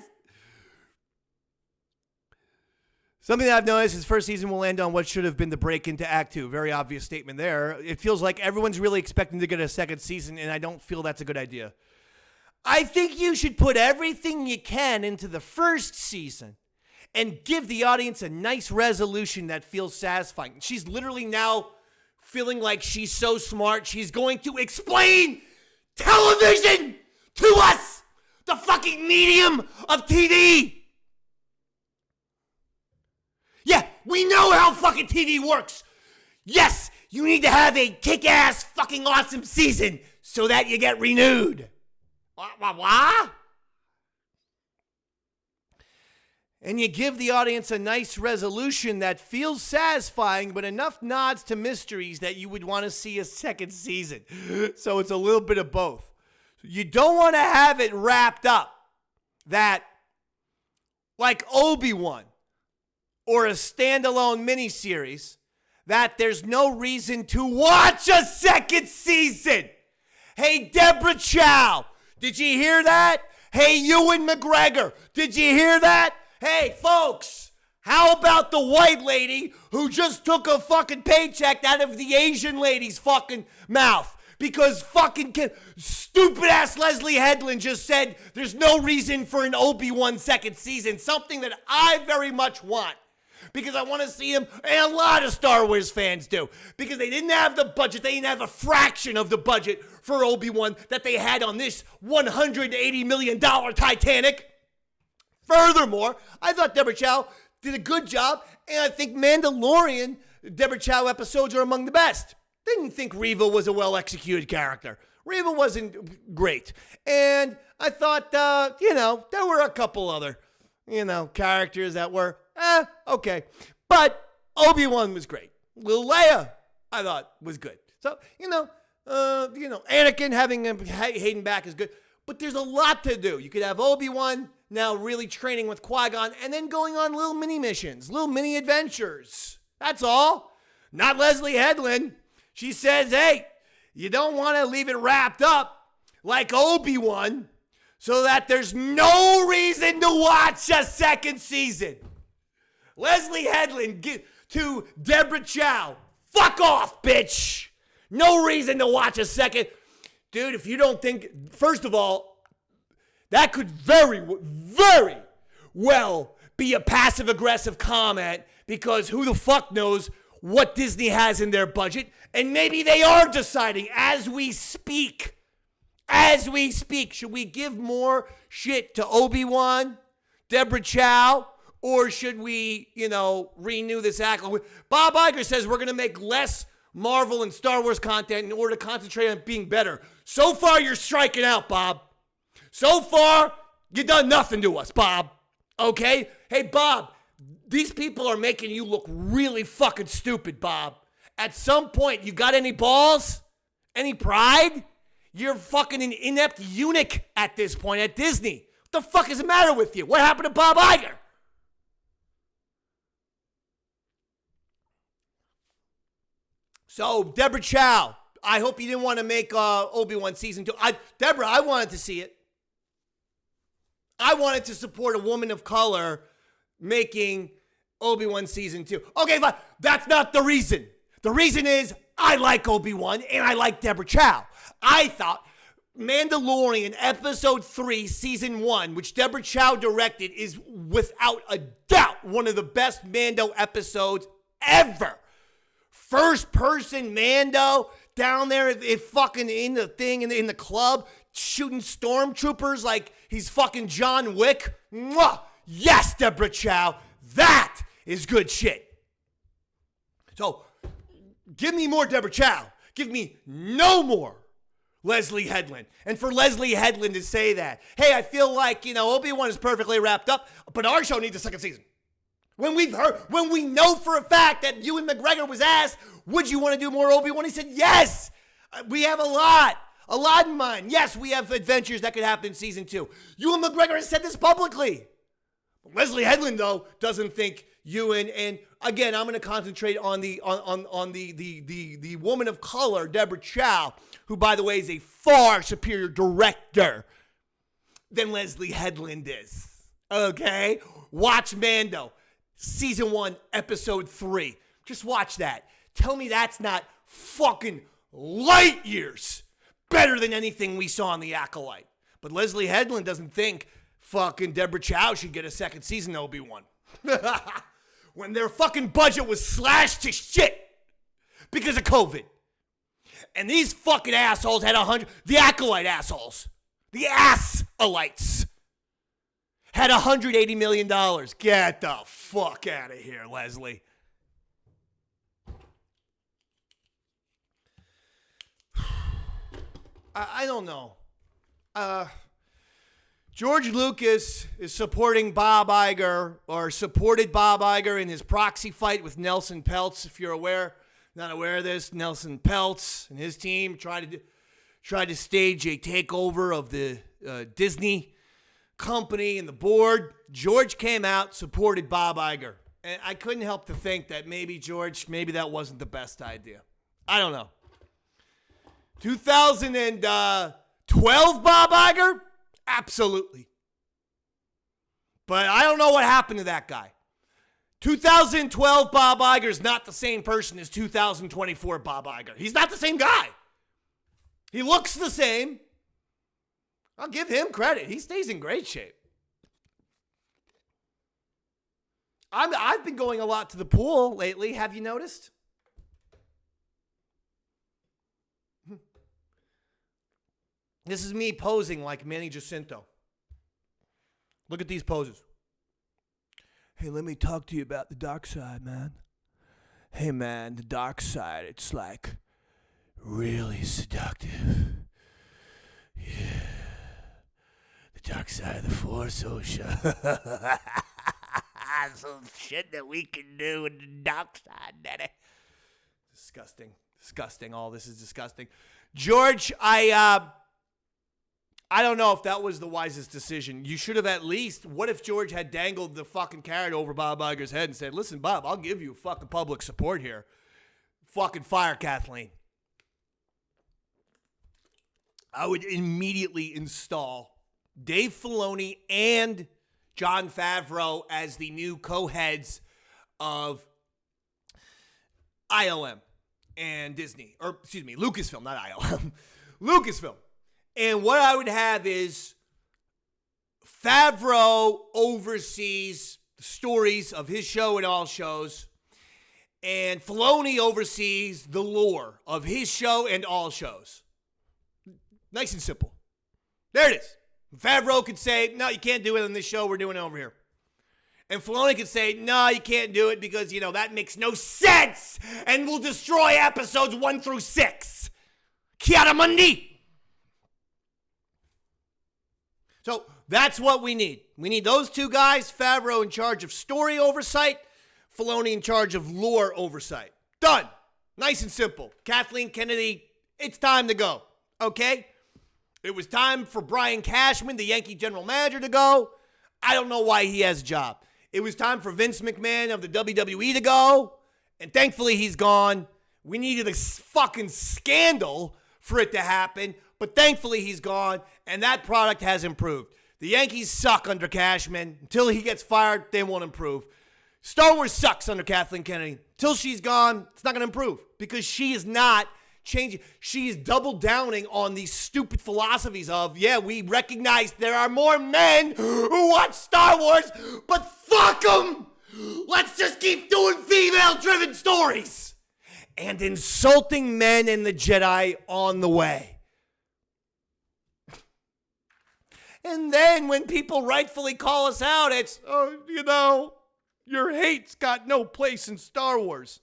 Something that I've noticed is first season will end on what should have been the break into Act 2. Very obvious statement there. It feels like everyone's really expecting to get a second season, and I don't feel that's a good idea. I think you should put everything you can into the first season and give the audience a nice resolution that feels satisfying. She's literally now feeling like she's so smart, she's going to explain television to us, the fucking medium of TV. Yeah, we know how fucking TV works. Yes, you need to have a kick-ass fucking awesome season so that you get renewed. What? And you give the audience a nice resolution that feels satisfying, but enough nods to mysteries that you would want to see a second season. So it's a little bit of both. You don't want to have it wrapped up that, like Obi-Wan or a standalone miniseries, that there's no reason to watch a second season. Hey, Deborah Chow, did you hear that? Hey, Ewan McGregor, did you hear that? Hey, folks, how about the white lady who just took a fucking paycheck out of the Asian lady's fucking mouth? Because fucking stupid-ass Leslye Headland just said there's no reason for an Obi-Wan second season, something that I very much want. Because I want to see him, and a lot of Star Wars fans do. Because they didn't have the budget, they didn't have a fraction of the budget for Obi-Wan that they had on this $180 million Titanic. Furthermore, I thought Deborah Chow did a good job, and I think Mandalorian Deborah Chow episodes are among the best. Didn't think Reva was a well-executed character. Reva wasn't great. And I thought, there were a couple other, characters that were, okay. But Obi-Wan was great. Lil Leia, I thought, was good. So, Anakin having Hayden back is good. But there's a lot to do. You could have Obi-Wan now really training with Qui-Gon and then going on little mini missions, little mini adventures. That's all. Not Leslye Headland. She says, hey, you don't want to leave it wrapped up like Obi-Wan so that there's no reason to watch a second season. Leslye Headland to Deborah Chow. Fuck off, bitch. No reason to watch a second. Dude, if you don't think, first of all, that could very, very well be a passive-aggressive comment because who the fuck knows what Disney has in their budget, and maybe they are deciding as we speak, should we give more shit to Obi-Wan, Deborah Chow, or should we, renew this Acolyte? Bob Iger says we're going to make less Marvel and Star Wars content in order to concentrate on being better. So far, you're striking out, Bob. So far, you done nothing to us, Bob. Okay? Hey, Bob, these people are making you look really fucking stupid, Bob. At some point, you got any balls? Any pride? You're fucking an inept eunuch at this point at Disney. What the fuck is the matter with you? What happened to Bob Iger? So, Deborah Chow, I hope you didn't want to make Obi-Wan Season 2. Deborah, I wanted to see it. I wanted to support a woman of color making Obi-Wan Season 2. Okay, fine. That's not the reason. The reason is I like Obi-Wan and I like Deborah Chow. I thought Mandalorian Episode 3, Season 1, which Deborah Chow directed, is without a doubt one of the best Mando episodes ever. First person Mando down there, if fucking in the thing, in the club, shooting stormtroopers like he's fucking John Wick. Mwah! Yes, Deborah Chow, that is good shit. So, give me more Deborah Chow. Give me no more Leslye Headland. And for Leslye Headland to say that, hey, I feel like, Obi-Wan is perfectly wrapped up, but our show needs a second season. When we know for a fact that Ewan McGregor was asked, would you want to do more Obi-Wan? He said, yes, we have a lot in mind. Yes, we have adventures that could happen in Season 2. Ewan McGregor has said this publicly. Leslye Headland, though, doesn't think Ewan, and again, I'm going to concentrate on the woman of color, Deborah Chow, who, by the way, is a far superior director than Leslye Headland is. Okay? Watch Mando. Season 1, Episode 3. Just watch that. Tell me that's not fucking light years better than anything we saw in The Acolyte. But Leslye Headland doesn't think fucking Deborah Chow should get a second season of Obi-Wan. When their fucking budget was slashed to shit because of COVID. And these fucking assholes had the Acolyte assholes. The ass-alites. Had $180 million. Get the fuck out of here, Leslye. I don't know. George Lucas is supporting Bob Iger, or supported Bob Iger in his proxy fight with Nelson Peltz. If you're not aware of this, Nelson Peltz and his team tried to stage a takeover of the Disney company and the board. George came out, supported Bob Iger. And I couldn't help to think that maybe that wasn't the best idea. I don't know. 2012 Bob Iger? Absolutely. But I don't know what happened to that guy. 2012 Bob Iger is not the same person as 2024 Bob Iger. He's not the same guy. He looks the same. I'll give him credit. He stays in great shape. I've been going a lot to the pool lately. Have you noticed? This is me posing like Manny Jacinto. Look at these poses. Hey, let me talk to you about the dark side, man. Hey, man, the dark side, it's like really seductive. Yeah. The dark side of the Force, OSHA. Some shit that we can do in the dark side, Daddy. Disgusting. All this is disgusting. George, I don't know if that was the wisest decision. You should have at least, what if George had dangled the fucking carrot over Bob Iger's head and said, listen, Bob, I'll give you fucking public support here. Fucking fire Kathleen. I would immediately install Dave Filoni and Jon Favreau as the new co-heads of ILM and Disney. Or, excuse me, Lucasfilm, not ILM. Lucasfilm. And what I would have is Favreau oversees the stories of his show and all shows, and Filoni oversees the lore of his show and all shows. Nice and simple. There it is. Favreau could say, no, you can't do it on this show. We're doing it over here. And Filoni could say, no, you can't do it because, that makes no sense and will destroy episodes 1 through 6. Chiara Mundi. So that's what we need. We need those two guys, Favreau in charge of story oversight, Filoni in charge of lore oversight. Done. Nice and simple. Kathleen Kennedy, it's time to go. Okay? It was time for Brian Cashman, the Yankee general manager, to go. I don't know why he has a job. It was time for Vince McMahon of the WWE to go. And thankfully he's gone. We needed a fucking scandal for it to happen. But thankfully he's gone, and that product has improved. The Yankees suck under Cashman. Until he gets fired, they won't improve. Star Wars sucks under Kathleen Kennedy. Until she's gone, it's not going to improve because she is not changing. She is double downing on these stupid philosophies of, we recognize there are more men who watch Star Wars, but fuck them. Let's just keep doing female-driven stories. And insulting men and the Jedi on the way. And then when people rightfully call us out, it's, your hate's got no place in Star Wars.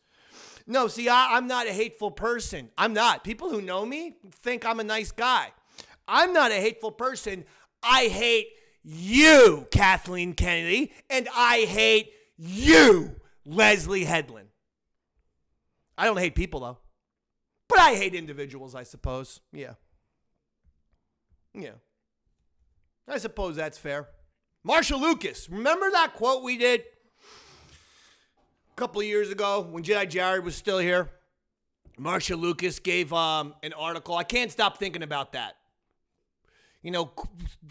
No, see, I'm not a hateful person. I'm not. People who know me think I'm a nice guy. I'm not a hateful person. I hate you, Kathleen Kennedy, and I hate you, Leslye Headland. I don't hate people, though. But I hate individuals, I suppose. Yeah. I suppose that's fair. Marsha Lucas. Remember that quote we did a couple of years ago when Jedi Jared was still here? Marsha Lucas gave an article. I can't stop thinking about that.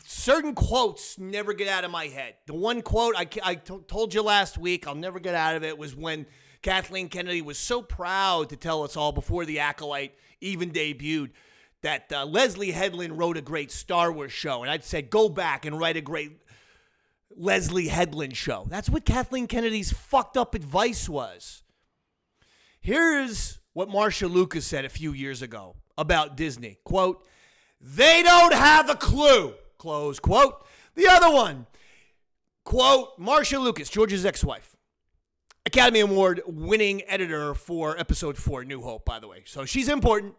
Certain quotes never get out of my head. The one quote I told you last week, I'll never get out of it, was when Kathleen Kennedy was so proud to tell us all before the Acolyte even debuted that Leslye Headland wrote a great Star Wars show. And I'd said, go back and write a great Leslye Headland show. That's what Kathleen Kennedy's fucked up advice was. Here's what Marsha Lucas said a few years ago about Disney. Quote, they don't have a clue, close quote. The other one, quote, Marsha Lucas, George's ex-wife. Academy Award winning editor for episode 4, New Hope, by the way. So she's important.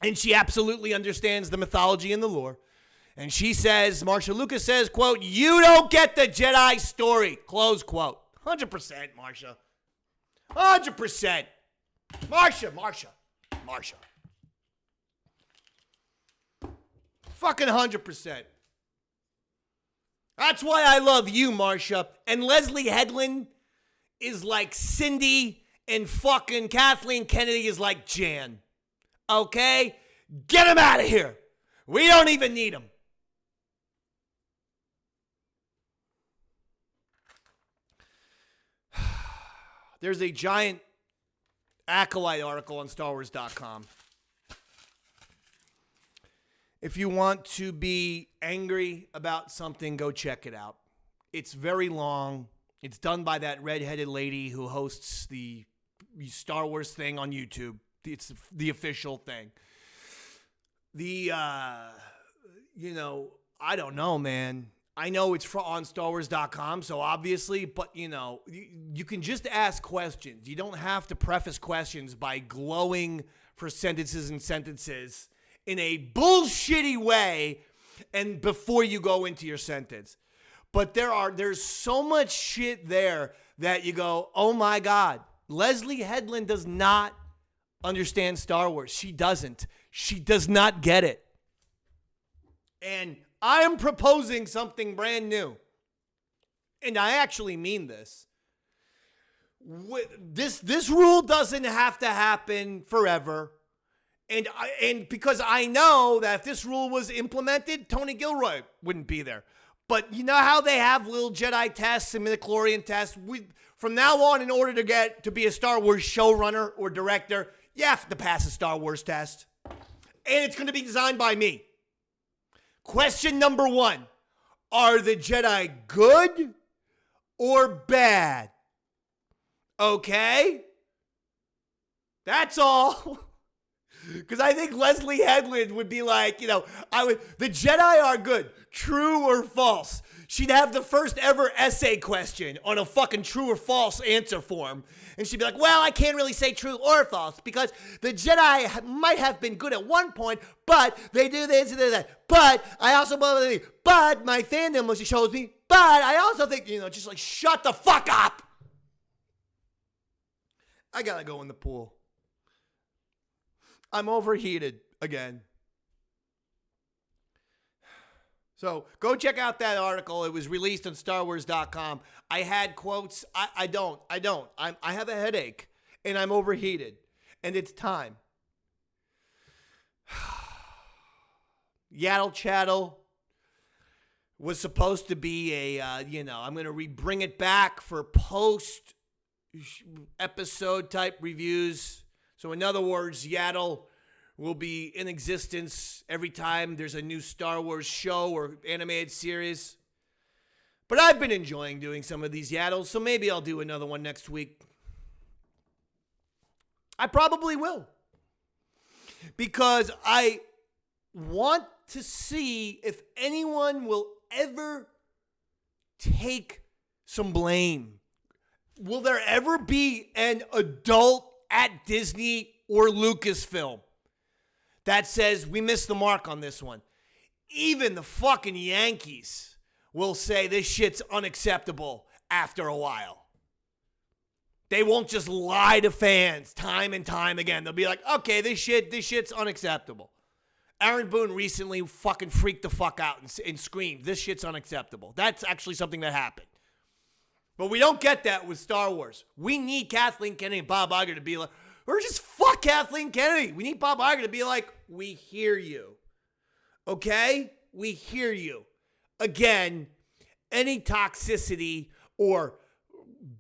And she absolutely understands the mythology and the lore. And she says, Marsha Lucas says, quote, "You don't get the Jedi story," close quote. 100%, Marsha. 100%. Marsha. Fucking 100%. That's why I love you, Marsha. And Leslye Headland is like Cindy, and fucking Kathleen Kennedy is like Jan. Okay? Get him out of here. We don't even need him. There's a giant Acolyte article on StarWars.com. If you want to be angry about something, go check it out. It's very long. It's done by that redheaded lady who hosts the Star Wars thing on YouTube. It's the official thing. I don't know, man. I know it's on StarWars.com, so obviously, but, you can just ask questions. You don't have to preface questions by glowing for sentences and sentences in a bullshitty way and before you go into your sentence. But there's so much shit there that you go, oh my God, Leslye Headland does not understand Star Wars. She doesn't. She does not get it. And I am proposing something brand new. And I actually mean this. This rule doesn't have to happen forever. And because I know that if this rule was implemented, Tony Gilroy wouldn't be there. But you know how they have little Jedi tests and midichlorian tests? From now on, in order to get to be a Star Wars showrunner or director, you have to pass a Star Wars test. And it's going to be designed by me. Question number 1. Are the Jedi good or bad? Okay? That's all. Because I think Leslye Headland would be like, the Jedi are good, true or false. She'd have the first ever essay question on a fucking true or false answer form. And she'd be like, well, I can't really say true or false because the Jedi might have been good at one point, but they do this and that. But I also believe, but my fandom was shows me, but I also think, just like shut the fuck up. I gotta go in the pool. I'm overheated again. So go check out that article. It was released on StarWars.com. I had quotes. I don't. I have a headache and I'm overheated and it's time. Yaddle Chattle was supposed to be I'm going to bring it back for post episode type reviews. So in other words, Yaddle will be in existence every time there's a new Star Wars show or animated series. But I've been enjoying doing some of these Yaddles, so maybe I'll do another one next week. I probably will. Because I want to see if anyone will ever take some blame. Will there ever be an adult at Disney or Lucasfilm that says we missed the mark on this one? Even the fucking Yankees will say this shit's unacceptable after a while. They won't just lie to fans time and time again. They'll be like, okay, this shit's unacceptable. Aaron Boone recently fucking freaked the fuck out and screamed, this shit's unacceptable. That's actually something that happened. But we don't get that with Star Wars. We need Kathleen Kennedy and Bob Iger to be like, or just fuck Kathleen Kennedy. We need Bob Iger to be like, we hear you. Okay? We hear you. Again, any toxicity or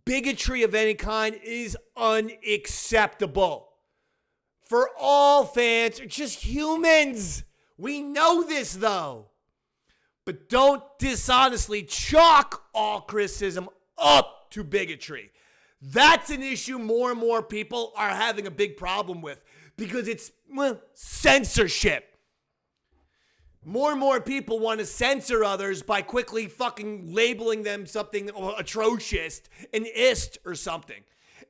bigotry of any kind is unacceptable. For all fans, are just humans. We know this, though. But don't dishonestly chalk all criticism up to bigotry. That's an issue more and more people are having a big problem with because it's censorship. More and more people want to censor others by quickly fucking labeling them something atrocious, an ist or something.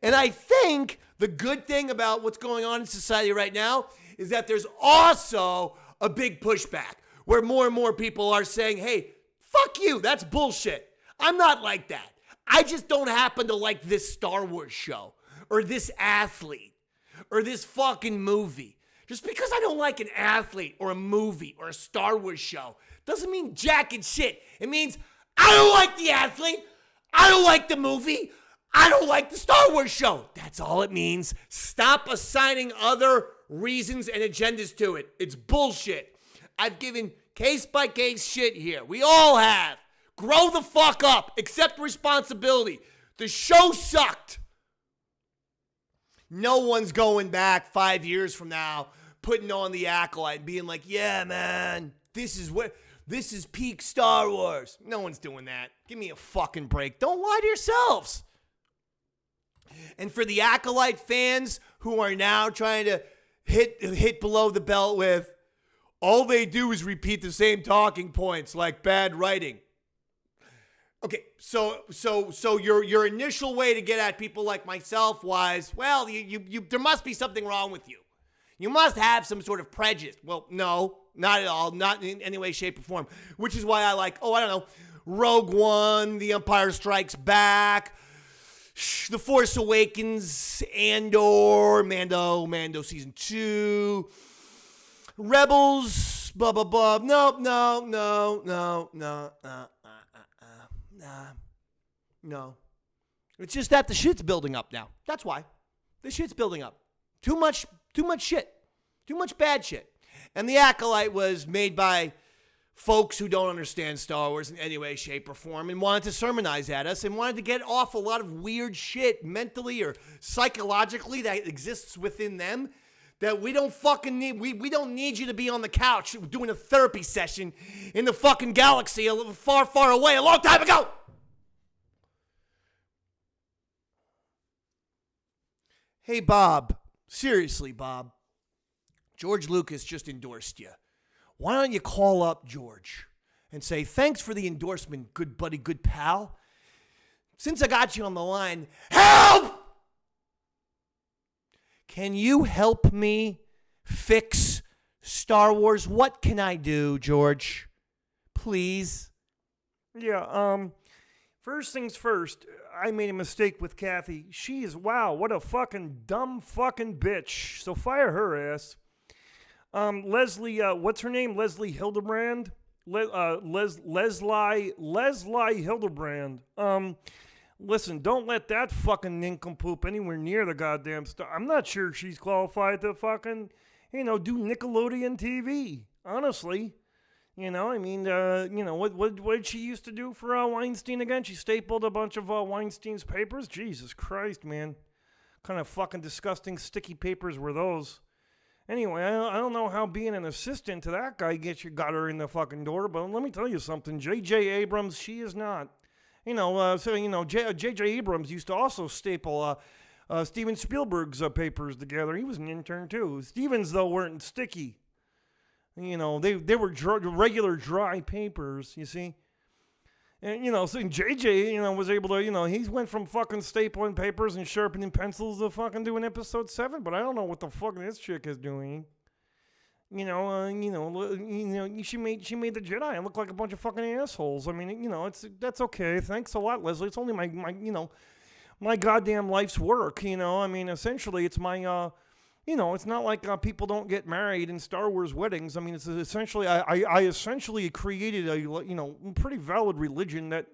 And I think the good thing about what's going on in society right now is that there's also a big pushback. where more and more people are saying, hey, fuck you, that's bullshit. I'm not like that. I just don't happen to like this Star Wars show or this athlete or this fucking movie. Just because I don't like an athlete or a movie or a Star Wars show doesn't mean jack and shit. It means I don't like the athlete, I don't like the movie, I don't like the Star Wars show. That's all it means. Stop assigning other reasons and agendas to it. It's bullshit. I've given case-by-case shit here. We all have. Grow the fuck up. Accept responsibility. The show sucked. No one's going back 5 years from now, putting on the Acolyte and being like, yeah, man, this is peak Star Wars. No one's doing that. Give me a fucking break. Don't lie to yourselves. And for the Acolyte fans who are now trying to hit below the belt with, all they do is repeat the same talking points like bad writing. Okay, so your initial way to get at people like myself was, well, you there must be something wrong with you. You must have some sort of prejudice. Well, no, not at all, not in any way, shape, or form. Which is why I like, I don't know, Rogue One, The Empire Strikes Back, The Force Awakens, Andor, Mando Season 2, Rebels, blah, blah, blah. No. It's just that the shit's building up now. That's why. The shit's building up. Too much shit. Too much bad shit. And The Acolyte was made by folks who don't understand Star Wars in any way, shape, or form and wanted to sermonize at us and wanted to get off a lot of weird shit mentally or psychologically that exists within them that we don't fucking need. We don't need you to be on the couch doing a therapy session in the fucking galaxy a little far, far away a long time ago. Hey, Bob. Seriously, Bob. George Lucas just endorsed you. Why don't you call up George and say, thanks for the endorsement, good buddy, good pal. Since I got you on the line, help! Can you help me fix Star Wars? What can I do, George? Please. Yeah, first things first, I made a mistake with Kathy. She is, wow, what a fucking dumb fucking bitch. So fire her ass. Leslye, what's her name? Leslye Hildebrand? Leslye Hildebrand. Listen, don't let that fucking nincompoop anywhere near the goddamn star. I'm not sure she's qualified to fucking, do Nickelodeon TV. Honestly. What did she used to do for Weinstein again? She stapled a bunch of Weinstein's papers? Jesus Christ, man. Kind of fucking disgusting sticky papers were those? Anyway, I don't know how being an assistant to that guy got her in the fucking door, but let me tell you something. J.J. Abrams, she is not. J.J. Abrams used to also staple Steven Spielberg's papers together. He was an intern, too. Stevens, though, weren't sticky. They were regular dry papers, you see. And, so JJ, was able to, he went from fucking stapling papers and sharpening pencils to fucking doing episode 7, but I don't know what the fuck this chick is doing. She made the Jedi look like a bunch of fucking assholes. I mean, that's okay. Thanks a lot, Leslye. It's only my goddamn life's work, I mean, essentially it's my, it's not like people don't get married in Star Wars weddings. I mean, it's essentially, I essentially created a, pretty valid religion that,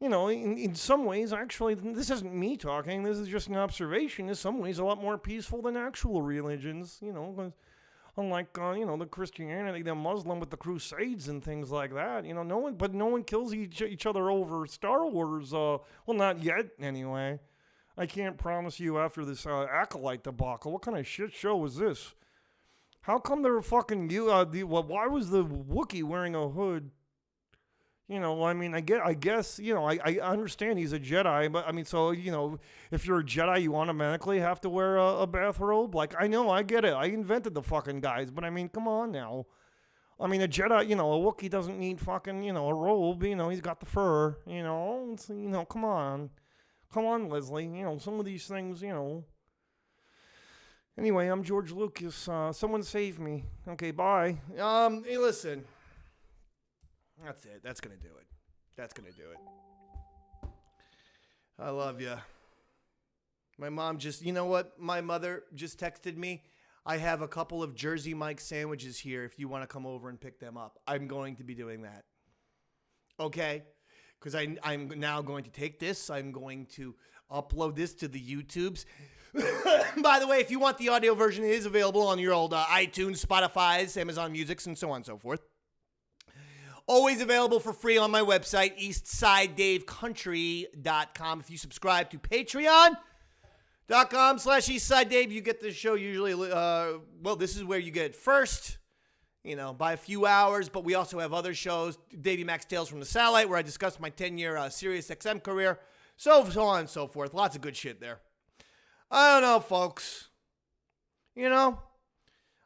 in some ways, actually, this isn't me talking. This is just an observation. In some ways, a lot more peaceful than actual religions, unlike, the Christianity, the Muslim with the Crusades and things like that. No one kills each other over Star Wars. Well, not yet, anyway. I can't promise you after this Acolyte debacle. What kind of shit show is this? How come they're fucking why was the Wookiee wearing a hood? I guess, I understand he's a Jedi, but I mean, so, if you're a Jedi, you automatically have to wear a bathrobe? Like, I know, I get it. I invented the fucking guys, but I mean, come on now. I mean, a Jedi, a Wookiee doesn't need fucking, a robe. He's got the fur, come on. Come on, Leslye. Some of these things, Anyway, I'm George Lucas. Someone save me. Okay, bye. Hey, listen. That's it. That's going to do it. That's going to do it. I love you. My mom just, you know what? My mother just texted me. I have a couple of Jersey Mike sandwiches here if you want to come over and pick them up. I'm going to be doing that. Okay? Because I'm now going to take this. I'm going to upload this to the YouTubes. By the way, if you want the audio version, it is available on your old iTunes, Spotify's, Amazon Music's, and so on and so forth. Always available for free on my website, eastsidedavecountry.com. If you subscribe to patreon.com/eastsidedave, you get the show usually, this is where you get it first, by a few hours, but we also have other shows, Davey Max Tales from the Satellite, where I discuss my 10-year Sirius XM career, so on and so forth. Lots of good shit there. I don't know, folks.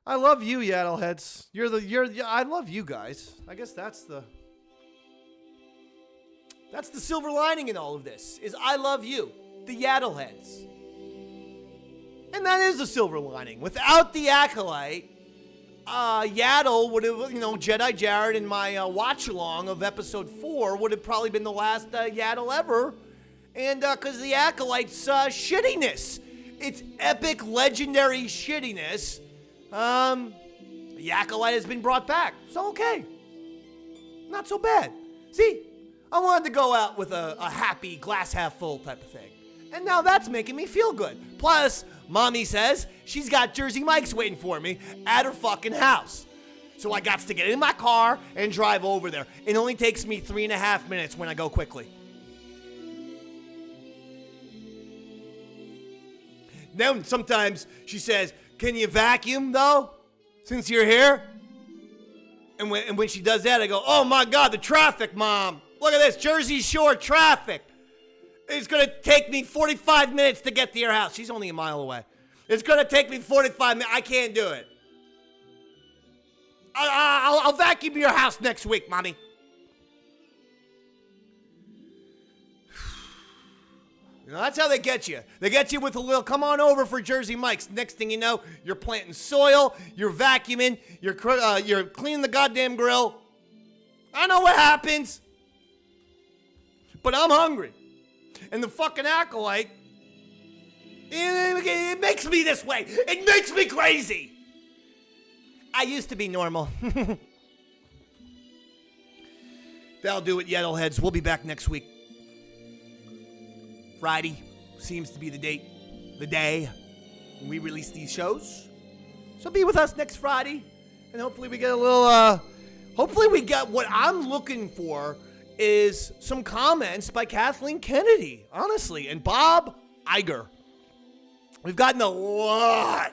I love you, Yaddle heads. I love you guys. I guess that's the silver lining in all of this, is I love you, the Yaddle heads. And that is the silver lining. Without the Acolyte, Yaddle would have, Jedi Jared and my watch-along of episode 4 would have probably been the last Yaddle ever. And because the Acolyte's shittiness. It's epic, legendary shittiness. The Acolyte has been brought back. So, okay. Not so bad. See, I wanted to go out with a happy, glass half full type of thing. And now that's making me feel good. Plus, Mommy says she's got Jersey Mike's waiting for me at her fucking house. So I got to get in my car and drive over there. It only takes me 3.5 minutes when I go quickly. Then sometimes she says, "Can you vacuum, though, since you're here?" And when she does that, I go, "Oh, my God, the traffic, Mom. Look at this, Jersey Shore traffic. It's going to take me 45 minutes to get to your house." She's only a mile away. "It's going to take me 45 minutes. I can't do it. I'll vacuum your house next week, Mommy." That's how they get you. They get you with a little, "Come on over for Jersey Mike's." Next thing you know, you're planting soil, you're vacuuming, you're cleaning the goddamn grill. I know what happens. But I'm hungry. And the fucking Acolyte, it makes me this way. It makes me crazy. I used to be normal. That'll do it, Yaddle heads. We'll be back next week. Friday seems to be the day we release these shows. So be with us next Friday, and hopefully we get a little, hopefully we get what I'm looking for is some comments by Kathleen Kennedy, honestly, and Bob Iger. We've gotten a lot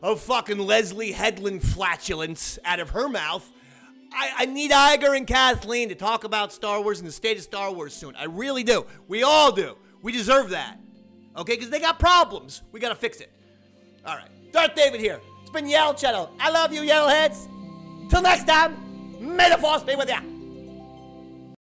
of fucking Leslye Headland flatulence out of her mouth. I need Iger and Kathleen to talk about Star Wars and the state of Star Wars soon. I really do. We all do. We deserve that. Okay? Because they got problems. We got to fix it. All right. Darth David here. It's been Chattle. I love you, Yaddle heads. Till next time, may the Force be with ya.